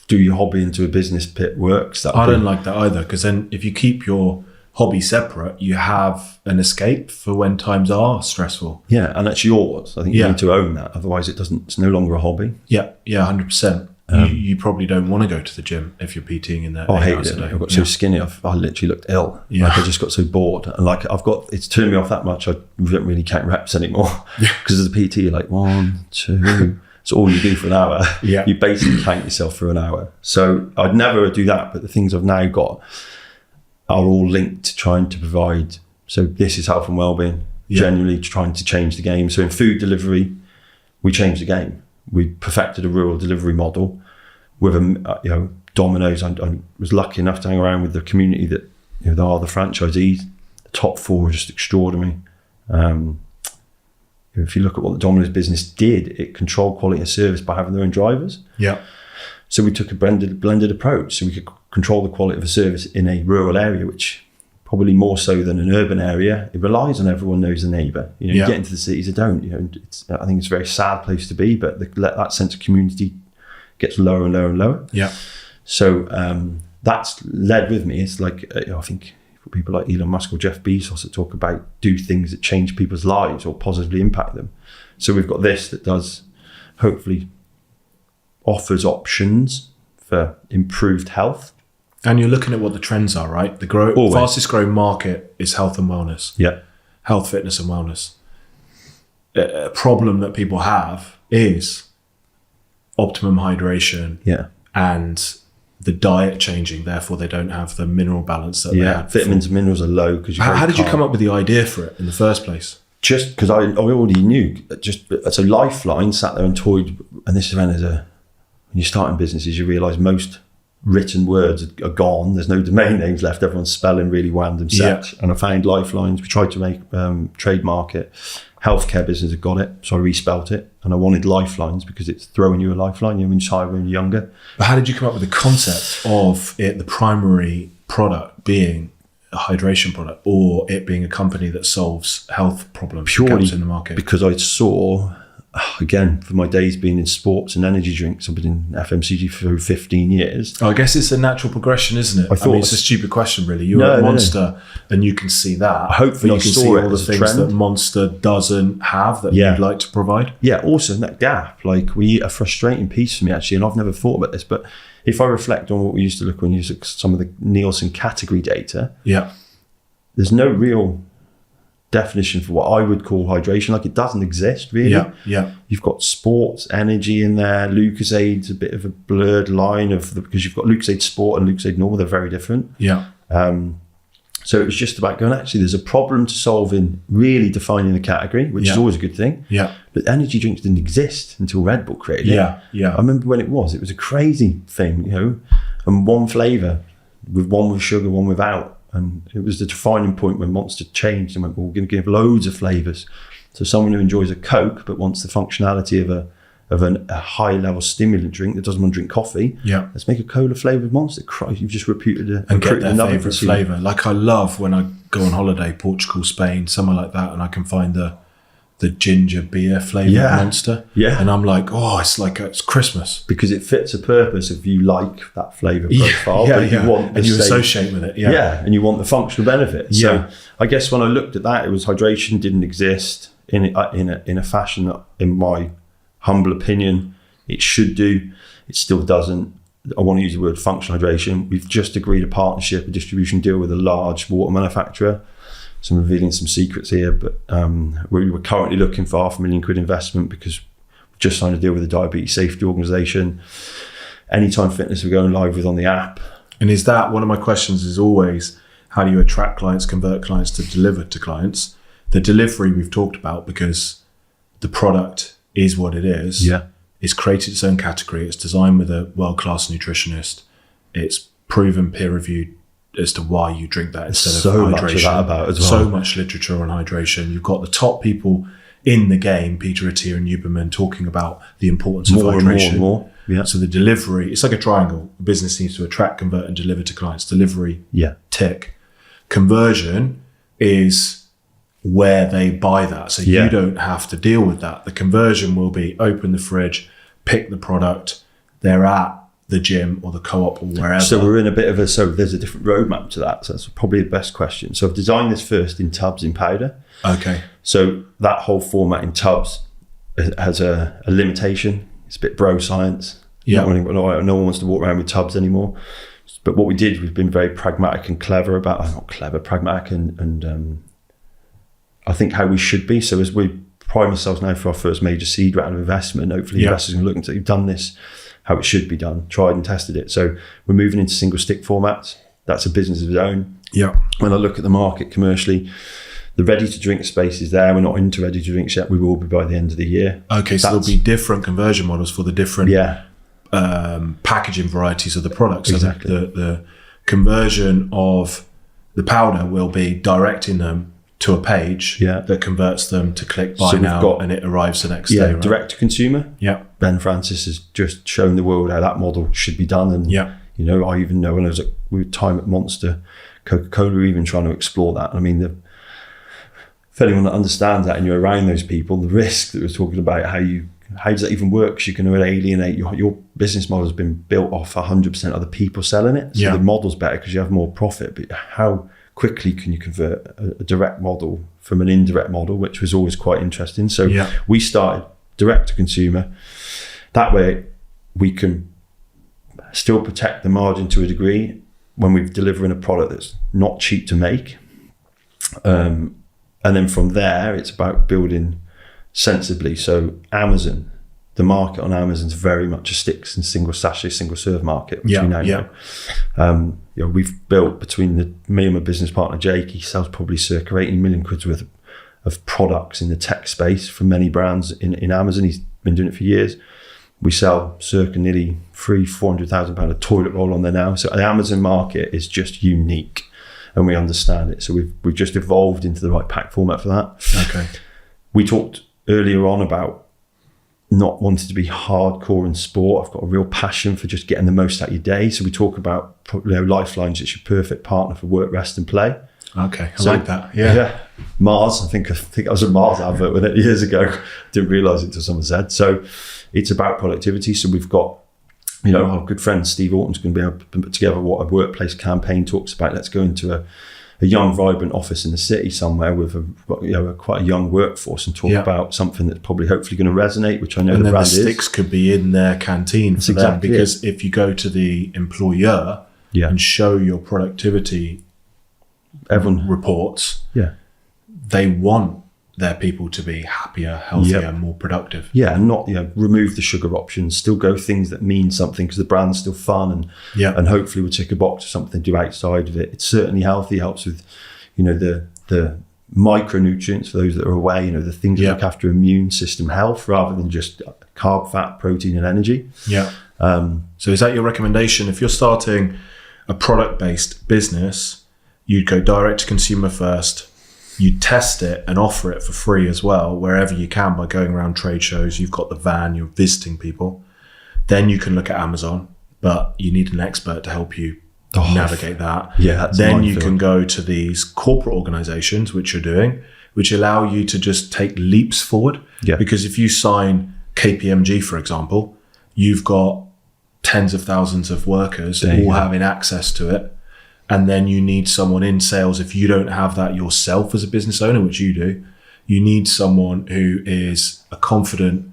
do your hobby into a business pit works. I don't like that either, because then if you keep your hobby separate, you have an escape for when times are stressful. Yeah, and that's yours. I think you need to own that. Otherwise, it's no longer a hobby. Yeah, 100%. You probably don't want to go to the gym if you're PTing in there. I hated it. I got so skinny. I literally looked ill. Yeah. Like I just got so bored. And like it's turned me off that much. I don't really count reps anymore. Because as a PT, you're like 1, 2. It's all you do for an hour. Yeah. You basically count yourself for an hour. So I'd never do that. But the things I've now got are all linked to trying to provide. So this is health and wellbeing. Genuinely trying to change the game. So in food delivery, we changed the game. We perfected a rural delivery model with Domino's. I was lucky enough to hang around with the community that they are the franchisees. The top 4 are just extraordinary. If you look at what the Domino's business did, it controlled quality of service by having their own drivers. Yeah. So we took a blended approach, so we could control the quality of a service in a rural area, which probably more so than an urban area. It relies on everyone knows the neighbour. You get into the cities that don't. I think it's a very sad place to be, but that sense of community gets lower and lower and lower. Yeah. So that's led with me. It's like I think people like Elon Musk or Jeff Bezos that talk about do things that change people's lives or positively impact them. So we've got this that does hopefully offers options for improved health. And you're looking at what the trends are, right? The fastest growing market is health and wellness. Yeah. Health, fitness and wellness. A problem that people have is optimum hydration and the diet changing. Therefore, they don't have the mineral balance that they had. Vitamins and minerals are low. How did you come up with the idea for it in the first place? Just because I already knew. So Lifeline sat there and toyed, and this is when you're starting businesses, you realise most written words are gone. There's no domain names left. Everyone's spelling really random set. And I found Lifelines. We tried to make trademark it. Healthcare business had got it, so I respelt it. And I wanted Lifelines because it's throwing you a lifeline. When you hire when you're younger. But how did you come up with the concept of it, the primary product being a hydration product, or it being a company that solves health problems purely in the market? Because I saw, again, for my days being in sports and energy drinks, I've been in FMCG for 15 years. I guess it's a natural progression, isn't it? I mean, it's a stupid question, really. You're a Monster, and you can see that. Hopefully, you can see all the things that Monster doesn't have that you'd like to provide. Yeah, also that gap. Like, a frustrating piece for me, actually, and I've never thought about this, but if I reflect on what we used to look when you use some of the Nielsen category data, there's no real definition for what I would call hydration. Like, it doesn't exist really. You've got sports energy in there. Lucozade, a bit of a blurred line because you've got Lucozade Sport and Lucozade Normal. They're very different. So it was just about going, actually, there's a problem to solve in really defining the category, which is always a good thing. But energy drinks didn't exist until Red Bull created it. I remember when it was a crazy thing, and one flavour, one with sugar, one without. And it was the defining point when Monster changed and went, well, we're going to give loads of flavours. So someone who enjoys a Coke but wants the functionality of a high level stimulant drink that doesn't want to drink coffee, let's make a cola flavoured Monster. Christ, you've just repeated it and get their favourite flavour. Like, I love when I go on holiday, Portugal, Spain, somewhere like that, and I can find the the ginger beer flavored Monster. Yeah. And I'm like, oh, it's Christmas. Because it fits a purpose if you like that flavour profile, but you want the and you same, associate with it. Yeah. and you want the functional benefit. Yeah. So I guess when I looked at that, it was hydration didn't exist in a fashion that, in my humble opinion, it should do. It still doesn't. I want to use the word functional hydration. We've just agreed a partnership, a distribution deal with a large water manufacturer. So I'm revealing some secrets here, but we were currently looking for £500,000 investment because we've just signed a deal with the Diabetes Safety Organisation. Anytime Fitness we're going live with on the app. And is that one of my questions is always, how do you attract clients, convert clients to deliver to clients? The delivery we've talked about because the product is what it is. Yeah. It's created its own category. It's designed with a world-class nutritionist. It's proven peer-reviewed as to why you drink that instead of hydration. Much of that about as well. So much literature on hydration. You've got the top people in the game, Peter Attia and Huberman, talking about the importance of hydration. And more. Yeah. So the delivery, it's like a triangle. The business needs to attract, convert, and deliver to clients. Delivery, tick. Conversion is where they buy that. So you don't have to deal with that. The conversion will be open the fridge, pick the product, they're at the gym or the co-op or wherever. So we're in a bit of there's a different roadmap to that. So that's probably the best question. So I've designed this first in tubs in powder. Okay. So that whole format in tubs has a limitation. It's a bit bro science. Yeah. No one wants to walk around with tubs anymore. But what we did, we've been very pragmatic and clever about, pragmatic and I think how we should be. So as we prime ourselves now for our first major seed round of investment, hopefully investors can look and say, you've done this how it should be done, tried and tested it. So we're moving into single stick formats. That's a business of its own. Yeah. When I look at the market commercially, the ready to drink space is there. We're not into ready to drinks yet. We will be by the end of the year. Okay, so there'll be different conversion models for the different packaging varieties of the products. So Exactly. the conversion of the powder will be directing them to a page that converts them to click buy now, and it arrives the next day. Right? Direct to consumer. Yeah. Ben Francis has just shown the world how that model should be done. And I even know when I was with time at Monster, Coca-Cola were even trying to explore that. I mean, if anyone that understands that and you're around those people, the risk that we're talking about, how does that even work? Because you can alienate your business model has been built off 100% other people selling it. So the model's better because you have more profit. But how quickly can you convert a direct model from an indirect model, which was always quite interesting. So we started direct to consumer. That way we can still protect the margin to a degree when we're delivering a product that's not cheap to make. And then from there, it's about building sensibly. So Amazon, the market on Amazon is very much a sticks and single sachet, single serve market, which we now know. We've built between me and my business partner Jake, he sells probably circa 18 million quid worth of products in the tech space for many brands in Amazon. He's been doing it for years. We sell circa nearly £400,000 of toilet roll on there now. So the Amazon market is just unique and we understand it. So we've just evolved into the right pack format for that. Okay. We talked earlier on about not wanting to be hardcore in sport. I've got a real passion for just getting the most out of your day. So we talk about Lifelines. It's your perfect partner for work, rest and play. Okay, I like that. Yeah. Mars. I think I was a Mars advert with it years ago. Didn't realise it until someone said. So it's about productivity. So we've got, our good friend Steve Orton's going to be able to put together what a workplace campaign talks about. Let's go into a young, vibrant office in the city somewhere with quite a young workforce and talk about something that's probably hopefully going to resonate, which I know the brand is. And then the sticks could be in their canteen for them, because if you go to the employer and show your productivity reports, they want their people to be happier, healthier, more productive. Yeah, and not remove the sugar options, still go things that mean something because the brand's still fun and hopefully we'll tick a box or something to do outside of it. It's certainly healthy, helps with the micronutrients for those that are away, the things that look after immune system health rather than just carb, fat, protein and energy. So is that your recommendation? If you're starting a product-based business, you'd go direct to consumer first. You test it and offer it for free as well, wherever you can by going around trade shows. You've got the van, you're visiting people. Then you can look at Amazon, but you need an expert to help you navigate that. That's then a you minefield. can go to these corporate organizations, which you're doing, which allow you to just take leaps forward. Yeah. Because if you sign KPMG, for example, you've got tens of thousands of workers all having access to it. And then you need someone in sales. If you don't have that yourself as a business owner, which you do, you need someone who is a confident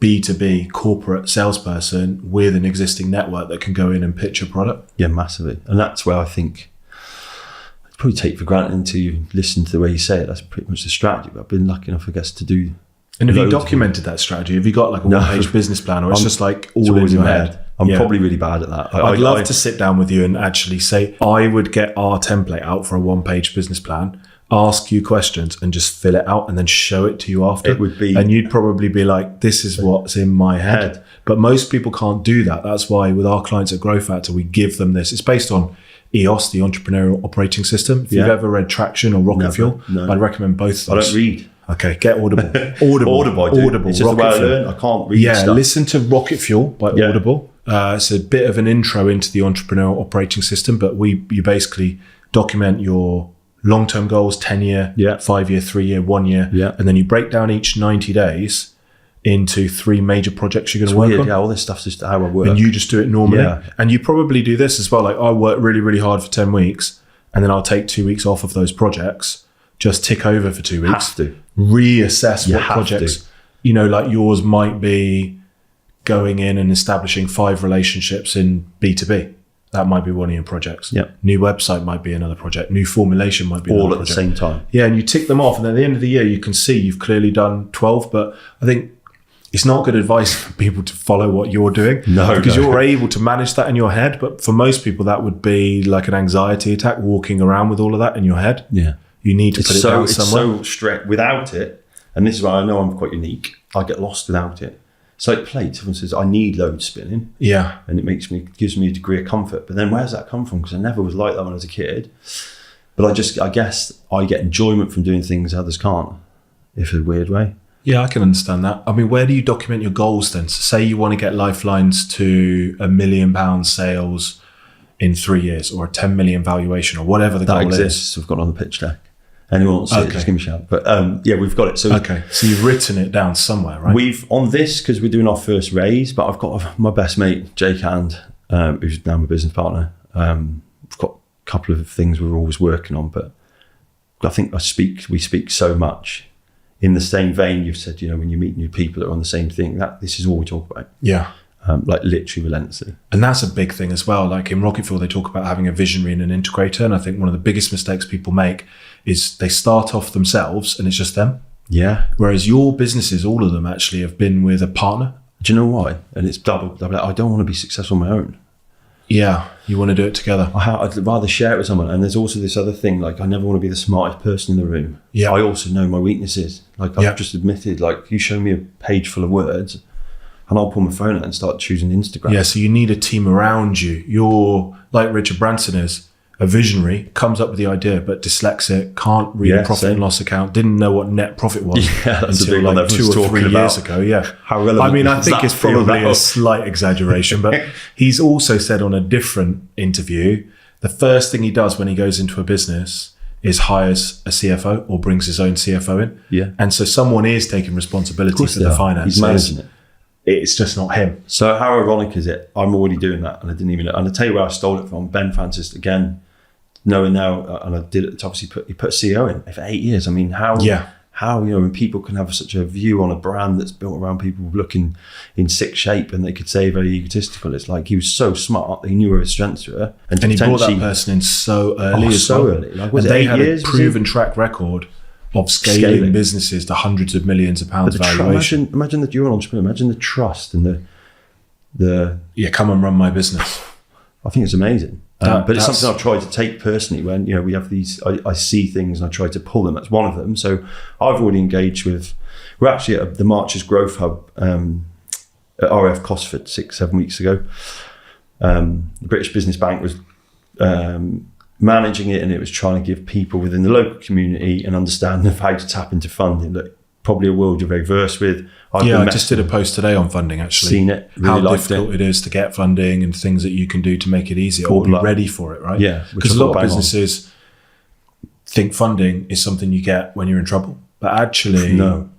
B2B corporate salesperson with an existing network that can go in and pitch a product. Yeah, massively. And that's where I think I'd probably take for granted until you listen to the way you say it. That's pretty much the strategy. But I've been lucky enough, I guess, to do. And have you documented that strategy? Have you got like a one-page business plan, or it's just like all always in your head? I'm probably really bad at that. I'd love to sit down with you and actually say, I would get our template out for a one-page business plan, ask you questions and just fill it out and then show it to you after. It would be, and you'd probably be like, this is what's in my head. But most people can't do that. That's why with our clients at Growth Factor, we give them this. It's based on EOS, the Entrepreneurial Operating System. If you've ever read Traction or Rocket Fuel, I'd recommend both of those. I don't read. Okay, get Audible. Audible. It's just the way I learn. I can't read stuff. Listen to Rocket Fuel by Audible. It's a bit of an intro into the Entrepreneurial Operating System, but you basically document your long-term goals, 10-year, 5-year, 3-year, 1 year, and then you break down each 90 days into 3 major projects you're going to work on. Yeah, all this stuff's just how I work. And you just do it normally. Yeah. And you probably do this as well. Like, I work really, really hard for 10 weeks, and then I'll take 2 weeks off of those projects, just tick over for 2 weeks. Have to. Reassess what projects, like yours might be going in and establishing 5 relationships in B2B. That might be one of your projects. Yeah. New website might be another project. New formulation might be all another at project. the same time. Yeah, and you tick them off, and at the end of the year, you can see you've clearly done 12. But I think it's not good advice for people to follow what you're doing. Because you're able to manage that in your head. But for most people, that would be like an anxiety attack, walking around with all of that in your head. Yeah. You need to put it down somewhere. It's so strict. Without it, and this is why I know I'm quite unique, I get lost without it. It's like plates. Everyone says, I need load spinning. Yeah. And it gives me a degree of comfort. But then where's that come from? Because I never was like that when I was a kid. But I guess I get enjoyment from doing things others can't, if in a weird way. Yeah, I can understand that. I mean, where do you document your goals then? So say you want to get Lifelines to £1 million sales in 3 years, or a 10 million valuation, or whatever the goal exists. is. We've got it on the pitch deck. Anyone wants to see it, just give me a shout. But we've got it. So you've written it down somewhere, right? We've on this because we're doing our first raise. But I've got my best mate Jake Hand, who's now my business partner. We've got a couple of things we're always working on. But I think we speak so much in the same vein. You've said, when you meet new people that are on the same thing, that this is all we talk about. Yeah. Like literally relentlessly. And that's a big thing as well. Like in Rocket Fuel, they talk about having a visionary and an integrator. And I think one of the biggest mistakes people make is they start off themselves and it's just them. Yeah. Whereas your businesses, all of them actually have been with a partner. Do you know why? And it's double. I don't want to be successful on my own. Yeah. You want to do it together. I'd rather share it with someone. And there's also this other thing, like I never want to be the smartest person in the room. Yeah. I also know my weaknesses. Like I've just admitted, like you show me a page full of words and I'll pull my phone out and start choosing Instagram. Yeah, so you need a team around you. You're like Richard Branson is, a visionary, comes up with the idea, but dyslexic, can't read a profit and loss account, didn't know what net profit was until like 2 or 3 years ago. Yeah. How relevant I mean, I think it's probably a slight exaggeration, but he's also said on a different interview, the first thing he does when he goes into a business is hires a CFO or brings his own CFO in. Yeah. And so someone is taking responsibility for the finances. He's managing it. It's just not him. So how ironic is it? I'm already doing that and I didn't even know. And I'll tell you where I stole it from. Ben Francis, again, knowing now, and I did it, obviously he put a CEO in for 8 years. I mean, how, when people can have such a view on a brand that's built around people looking in sick shape and they could say very egotistical. It's like he was so smart that he knew where his strengths were. And he brought that person in so early as well. Early. Like, was and it they 8 had years? A proven track record of scaling businesses to hundreds of millions of pounds valuation. Imagine that you're an entrepreneur. Imagine the trust and the come and run my business. I think it's amazing. But it's something I've tried to take personally when, we have these, I see things and I try to pull them. That's one of them. So I've already engaged with, we're actually at the March's Growth Hub at RF Cosford 6-7 weeks ago. The British Business Bank was managing it and it was trying to give people within the local community an understanding of how to tap into funding. Look, probably a world you're very versed with. I just did a post today on funding, actually. Seen it, really how difficult it is to get funding and things that you can do to make it easier or be ready for it, right? Yeah. Because a lot of businesses think funding is something you get when you're in trouble. But actually, no.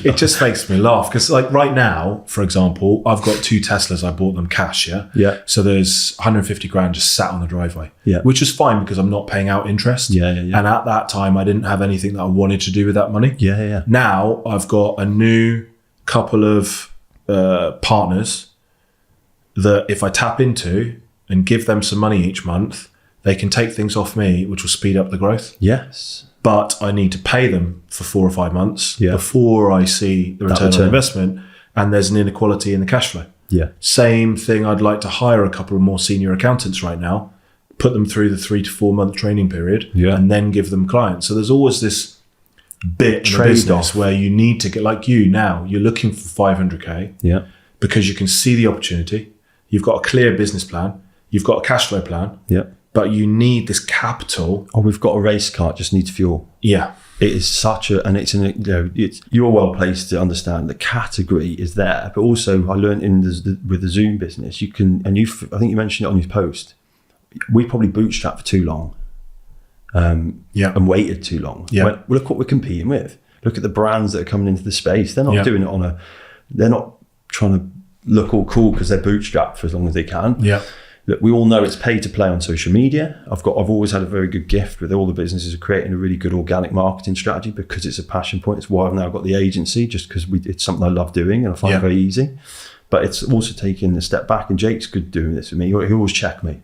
It just makes me laugh because, like, right now, for example, I've got 2 Teslas. I bought them cash, yeah. So there's 150 grand just sat on the driveway, yeah, which is fine because I'm not paying out interest. Yeah. And at that time, I didn't have anything that I wanted to do with that money. Yeah. Now I've got a new couple of partners that if I tap into and give them some money each month, they can take things off me, which will speed up the growth. Yes. But I need to pay them for 4 or 5 months Yeah. before I see the return on investment, and there's an inequality in the cash flow. Yeah. Same thing, I'd like to hire a couple of more senior accountants right now, put them through the 3 to 4 month training period, Yeah. and then give them clients. So there's always this bit in the business where you need to get, like you now, you're looking for 500K Yeah. because you can see the opportunity. You've got a clear business plan. You've got a cash flow plan. Yeah. But you need this capital. Oh, we've got a race car, it just needs fuel. Yeah. It is such a, and it's you're well placed to understand the category is there, but also I learned with the Zoom business, you can, and I think you mentioned it on your post, we probably bootstrapped for too long, and waited too long. Yeah. Well, look what we're competing with. Look at the brands that are coming into the space. They're not doing it they're not trying to look all cool because they're bootstrapped for as long as they can. Yeah. Look, we all know it's pay to play on social media. I've always had a very good gift with all the businesses of creating a really good organic marketing strategy because it's a passion point. It's why I've now got the agency, just because it's something I love doing and I find it very easy. But it's also taking a step back, and Jake's good doing this with me. He'll always check me.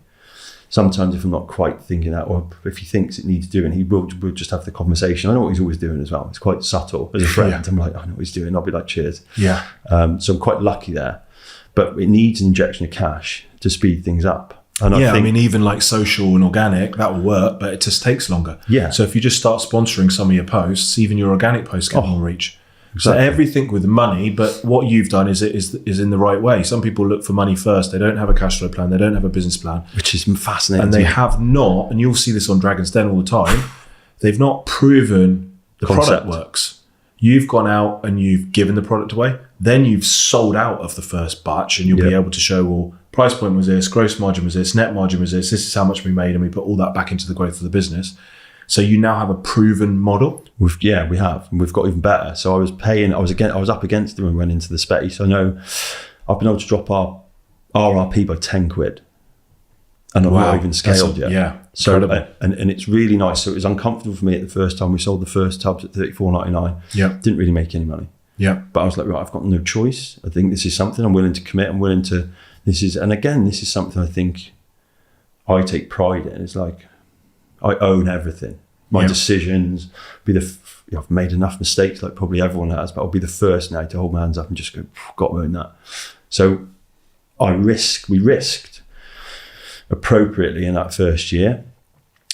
Sometimes if I'm not quite thinking that, or if he thinks it needs doing, we'll just have the conversation. I know what he's always doing as well. It's quite subtle as a friend. I'm like, I know what he's doing. I'll be like, cheers. Yeah. So I'm quite lucky there. But it needs an injection of cash to speed things up. And I mean, even like social and organic, that will work, but it just takes longer. Yeah. So if you just start sponsoring some of your posts, even your organic posts get more reach. Exactly. So everything with money, but what you've done is in the right way. Some people look for money first. They don't have a cash flow plan. They don't have a business plan. Which is fascinating. And they have not, and you'll see this on Dragon's Den all the time, they've not proven the product works. You've gone out and you've given the product away. Then you've sold out of the first batch, and you'll be able to show, well, price point was this, gross margin was this, net margin was this is how much we made, and we put all that back into the growth of the business. So you now have a proven model. We have, and we've got even better. So I was up against them and went into the space. I know I've been able to drop our RRP by 10 quid, and I've not even scaled yet. Yeah, so incredible. And it's really nice. So it was uncomfortable for me at the first time. We sold the first tubs at $34.99. Yeah, didn't really make any money. Yeah, but I was like, right, I've got no choice. I think this is something I'm willing to commit. I'm willing to. This is something I think I take pride in. It's like I own everything. My decisions. I've made enough mistakes, like probably everyone has, but I'll be the first now to hold my hands up and just go, got to own that. So we risked appropriately in that first year,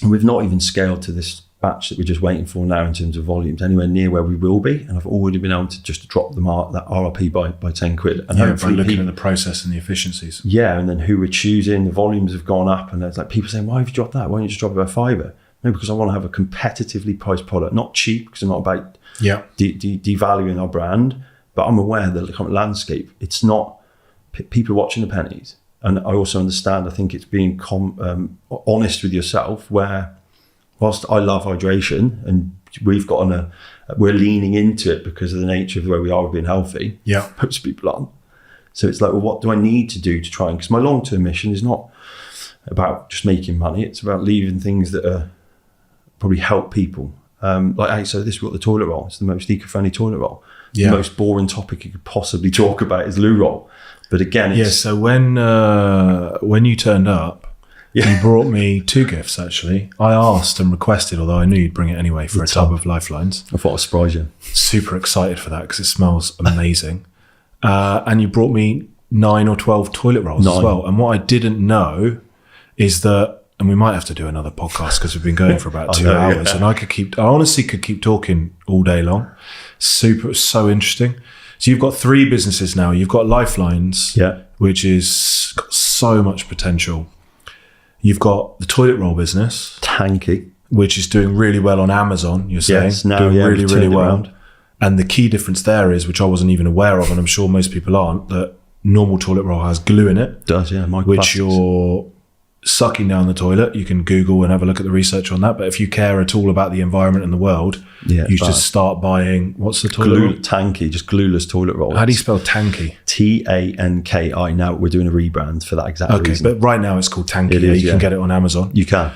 and we've not even scaled to this batch that we're just waiting for now in terms of volumes anywhere near where we will be, and I've already been able to just drop that RRP by 10 quid, and by looking at the process and the efficiencies. And then who we're choosing, the volumes have gone up, and there's like people saying, why have you dropped that? Why don't you just drop it by £5? No, because I want to have a competitively priced product, not cheap, because I'm not about devaluing our brand, but I'm aware that the current landscape, it's not people are watching the pennies. And I also understand, I think it's being honest with yourself, where whilst I love hydration and we're leaning into it because of the nature of where we are with being healthy. Yeah. Most people aren't. So it's like, well, what do I need to do to try and, because my long-term mission is not about just making money. It's about leaving things that are probably help people. So this is what the toilet roll, it's the most eco-friendly toilet roll. The most boring topic you could possibly talk about is loo roll. But again, so when you turned up, you brought me 2 gifts, actually. I asked and requested, although I knew you'd bring it anyway, for a tub of Lifelines. I thought I'd surprise you. Super excited for that because it smells amazing. And you brought me 9 or 12 toilet rolls as well. And what I didn't know is that, and we might have to do another podcast because we've been going for about 2 hours, and I honestly could keep talking all day long. So interesting. So you've got 3 businesses now. You've got Lifelines, which is got so much potential. You've got the toilet roll business. Tanky. which is doing really well on Amazon, you're saying. Yes, now, doing really, we've really turned it well. around. And the key difference there is, which I wasn't even aware of, and I'm sure most people aren't, that normal toilet roll has glue in it. It does, yeah. Which you're sucking down the toilet. You can Google and have a look at the research on that. But if you care at all about the environment and the world, you just start buying, what's the toilet roll? Tanky, just glueless toilet roll. How do you spell Tanky? Tanki. Now we're doing a rebrand for that exact reason. But right now it's called Tanky. It is, you can get it on Amazon. You can.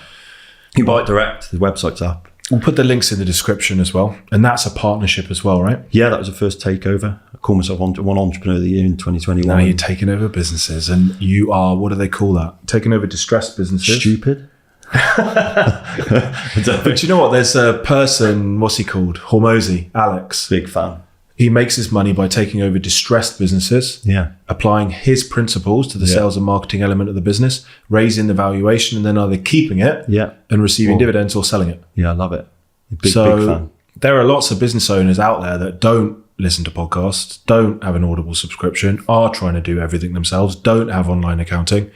You buy it direct. The website's up. We'll put the links in the description as well. And that's a partnership as well, right? Yeah, that was the first takeover. I call myself one entrepreneur of the year in 2021. Now you're taking over businesses, and you are, what do they call that? Taking over distressed businesses. Stupid. But you know what? There's a person, what's he called? Hormozy, Alex. Big fan. He makes his money by taking over distressed businesses, applying his principles to the sales and marketing element of the business, raising the valuation, and then either keeping it and receiving dividends or selling it. Yeah, I love it. Big fan. There are lots of business owners out there that don't listen to podcasts, don't have an Audible subscription, are trying to do everything themselves, don't have online accounting,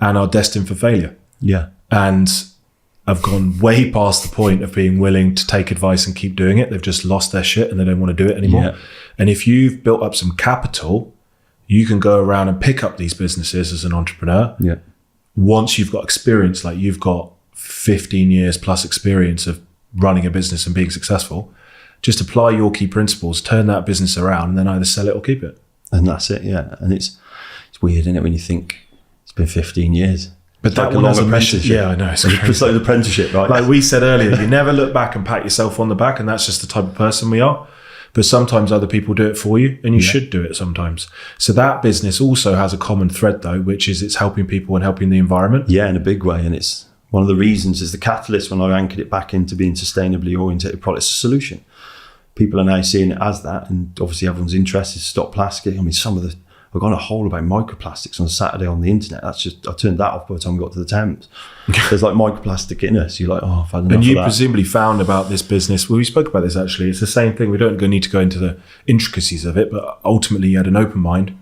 and are destined for failure. Yeah. And have gone way past the point of being willing to take advice and keep doing it. They've just lost their shit and they don't want to do it anymore. Yeah. And if you've built up some capital, you can go around and pick up these businesses as an entrepreneur. Yeah. Once you've got experience, like you've got 15 years plus experience of running a business and being successful, just apply your key principles, turn that business around, and then either sell it or keep it. And that's it, yeah. And it's weird, isn't it, when you think it's been 15 years. But that one has a mission. Yeah, I know. It's like an apprenticeship, right? Like we said earlier, you never look back and pat yourself on the back, and that's just the type of person we are. But sometimes other people do it for you, and you should do it sometimes. So that business also has a common thread, though, which is it's helping people and helping the environment. Yeah, in a big way. And it's one of the reasons is the catalyst when I anchored it back into being sustainably oriented product. It's a solution. People are now seeing it as that, and obviously everyone's interested to stop plastic. I mean, I've gone a whole about microplastics on Saturday on the internet. I turned that off by the time we got to the Thames. There's like microplastic in us. You're like, oh, I've had enough. And you of that. Presumably found about this business. Well, we spoke about this actually. It's the same thing. We don't need to go into the intricacies of it, but ultimately you had an open mind.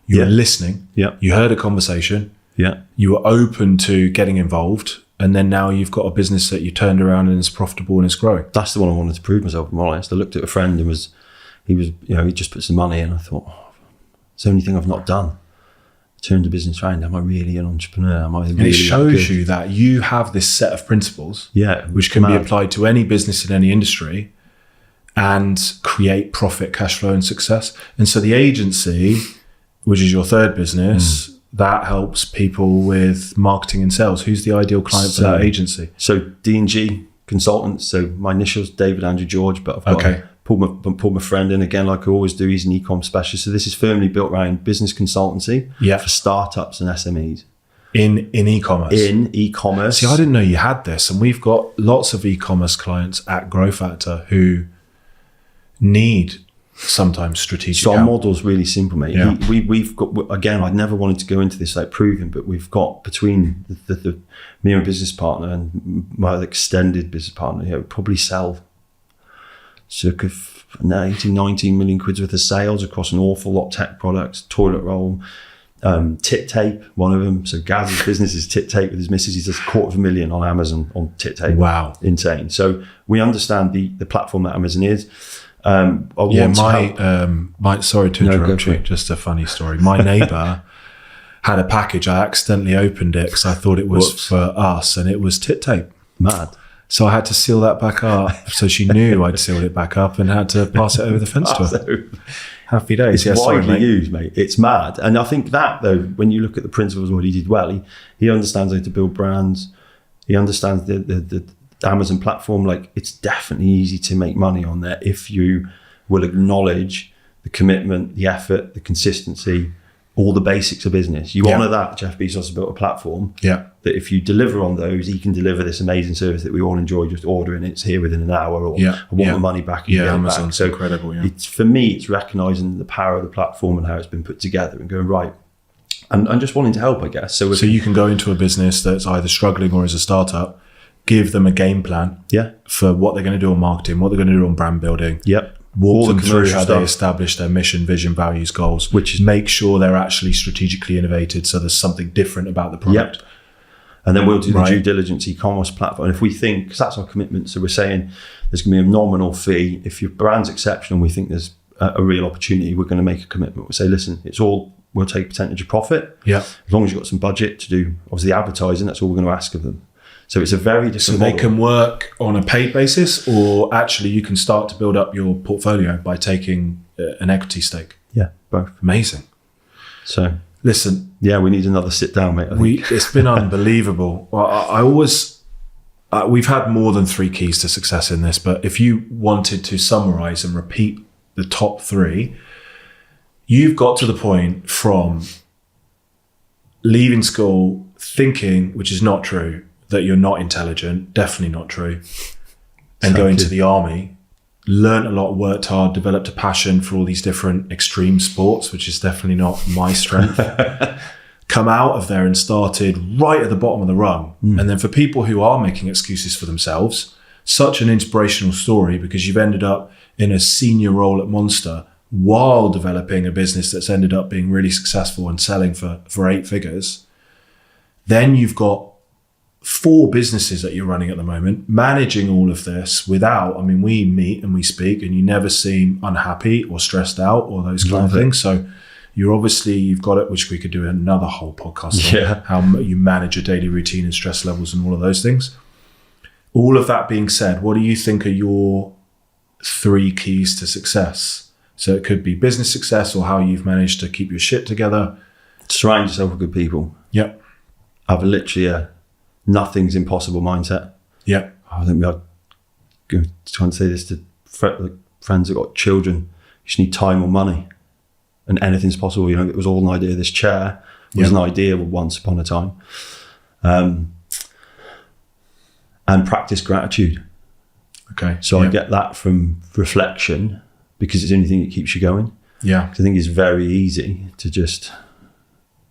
You were listening. Yeah. You heard a conversation. Yeah. You were open to getting involved. And then now you've got a business that you turned around and is profitable and is growing. That's the one I wanted to prove myself, if I'm honest. I looked at a friend and he just put some money in. I thought, it's the only thing I've not done. Turned the business around. Am I really an entrepreneur? Am I really? And it shows you that you have this set of principles, which can be applied to any business in any industry and create profit, cash flow, and success. And so the agency, which is your third business, that helps people with marketing and sales. Who's the ideal client for that agency? So D&G Consultants. So my initials, David, Andrew, George, but I've got pulled my friend in again, like I always do. He's an e-com specialist. So this is firmly built around business consultancy for startups and SMEs. In e-commerce? In e-commerce. See, I didn't know you had this. And we've got lots of e-commerce clients at Grow Factor who need sometimes strategic So our help. model's really simple, mate. Yeah. We've got, again, I never wanted to go into this like proving, but we've got between the me and my business partner and my extended business partner, probably sell circa 18, 19 million quid worth of sales across an awful lot of tech products, toilet roll, tit tape, one of them. So Gaz's business is tit tape with his missus. He does $250,000 on Amazon on tit tape. Wow. Insane. So we understand the platform that Amazon is. Sorry to interrupt you, just a funny story. My neighbour had a package. I accidentally opened it because I thought it was for us, and it was tit tape. Mad. So I had to seal that back up. So she knew I'd sealed it back up and had to pass it over the fence to her. Happy days. It's widely used, mate. It's mad. And I think that, though, when you look at the principles of what he did well, he understands how to build brands. He understands the Amazon platform. Like, it's definitely easy to make money on there if you will acknowledge the commitment, the effort, the consistency, all the basics of business. You honor that. Jeff Bezos has built a platform that if you deliver on those, he can deliver this amazing service that we all enjoy, just ordering it's here within an hour, or I want my money back. Amazon's back. So incredible. It's, for me, it's recognizing the power of the platform and how it's been put together and going, right, and just wanting to help, I guess. So you can go into a business that's either struggling or is a startup, give them a game plan for what they're going to do on marketing, what they're going to do on brand building. Walk them through how they establish their mission, vision, values, goals, which is make sure they're actually strategically innovated so there's something different about the product. And then we'll do the due diligence e-commerce platform. And if we think, because that's our commitment, so we're saying there's going to be a nominal fee. If your brand's exceptional, we think there's a real opportunity, we're going to make a commitment. We'll say, listen, we'll take a percentage of profit. Yeah. As long as you've got some budget to do, obviously, advertising, that's all we're going to ask of them. So it's a very different model. They can work on a paid basis, or actually you can start to build up your portfolio by taking an equity stake. Yeah, both. Amazing. So listen. Yeah, we need another sit down, mate. It's been unbelievable. We've had more than 3 keys to success in this, but if you wanted to summarize and repeat the top 3, you've got to the point from leaving school thinking, which is not true, that you're not intelligent, definitely not true, and going to the army, learned a lot, worked hard, developed a passion for all these different extreme sports, which is definitely not my strength. Come out of there and started right at the bottom of the rung. And then for people who are making excuses for themselves, such an inspirational story, because you've ended up in a senior role at Monster while developing a business that's ended up being really successful and selling for 8 figures. Then you've got 4 businesses that you're running at the moment, managing all of this without, we meet and we speak and you never seem unhappy or stressed out or those kind of things. So you've got it, which we could do another whole podcast on, how you manage your daily routine and stress levels and all of those things. All of that being said, what do you think are your 3 keys to success? So it could be business success or how you've managed to keep your shit together. Surround yourself with good people. Yep. Have literally nothing's impossible mindset. Yeah. I think I'm trying to say this to friends that got children. You just need time or money and anything's possible. It was all an idea. This chair was an idea once upon a time. And practice gratitude. Okay. So I get that from reflection because it's the only thing that keeps you going. Yeah. I think it's very easy to just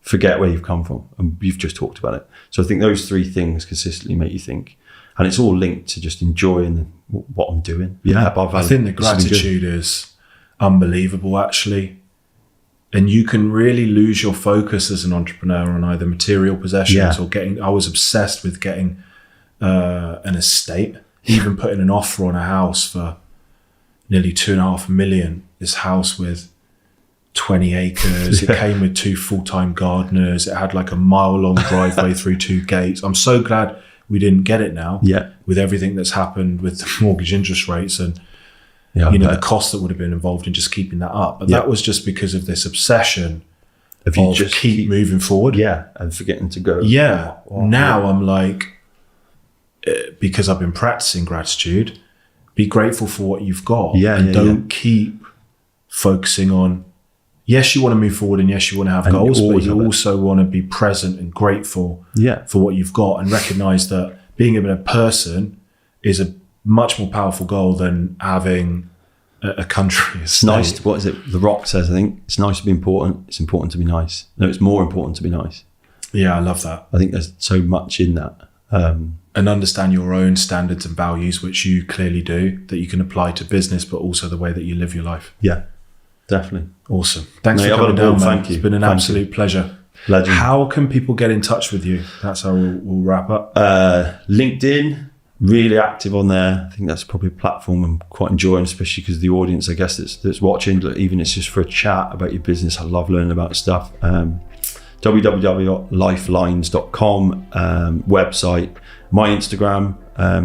forget where you've come from, and you've just talked about it. So I think those 3 things consistently make you think, and it's all linked to just enjoying what I'm doing. I think the gratitude is unbelievable, actually, and you can really lose your focus as an entrepreneur on either material possessions or getting. I was obsessed with getting an estate, even putting an offer on a house for nearly 2.5 million. This house with 20 acres. It came with 2 full-time gardeners. It had like a mile-long driveway through 2 gates. I'm so glad we didn't get it now. With everything that's happened with the mortgage interest rates and the cost that would have been involved in just keeping that up. But that was just because of this obsession of just keep moving forward. And forgetting to go. Now I'm like, because I've been practicing gratitude, be grateful for what you've got. Don't keep focusing on, yes, you want to move forward and yes, you want to have goals, but you also want to be present and grateful for what you've got and recognize that being a better person is a much more powerful goal than having a country. It's nice. What is it? The Rock says, I think, it's nice to be important. It's important to be nice. No, it's more important to be nice. Yeah, I love that. I think there's so much in that. And understand your own standards and values, which you clearly do, that you can apply to business, but also the way that you live your life. Yeah. Definitely. Awesome. Thanks for coming down, man. Thank you. It's been an absolute pleasure. Legend. How can people get in touch with you? That's how we'll wrap up. LinkedIn, really active on there. I think that's probably a platform I'm quite enjoying, especially because the audience, I guess, that's watching, even if it's just for a chat about your business. I love learning about stuff. www.lifelines.com, website, my Instagram,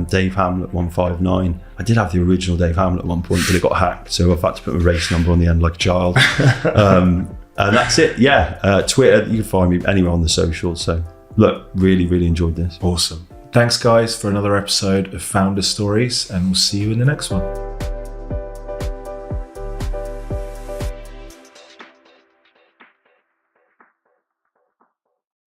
Dave Hamlet 159. I did have the original Dave Hamlet at one point, but it got hacked, so I've had to put my race number on the end like a child. And that's it. Twitter, you can find me anywhere on the socials. So look, really enjoyed this. Awesome. Thanks guys for another episode of Founder Stories, and we'll see you in the next one.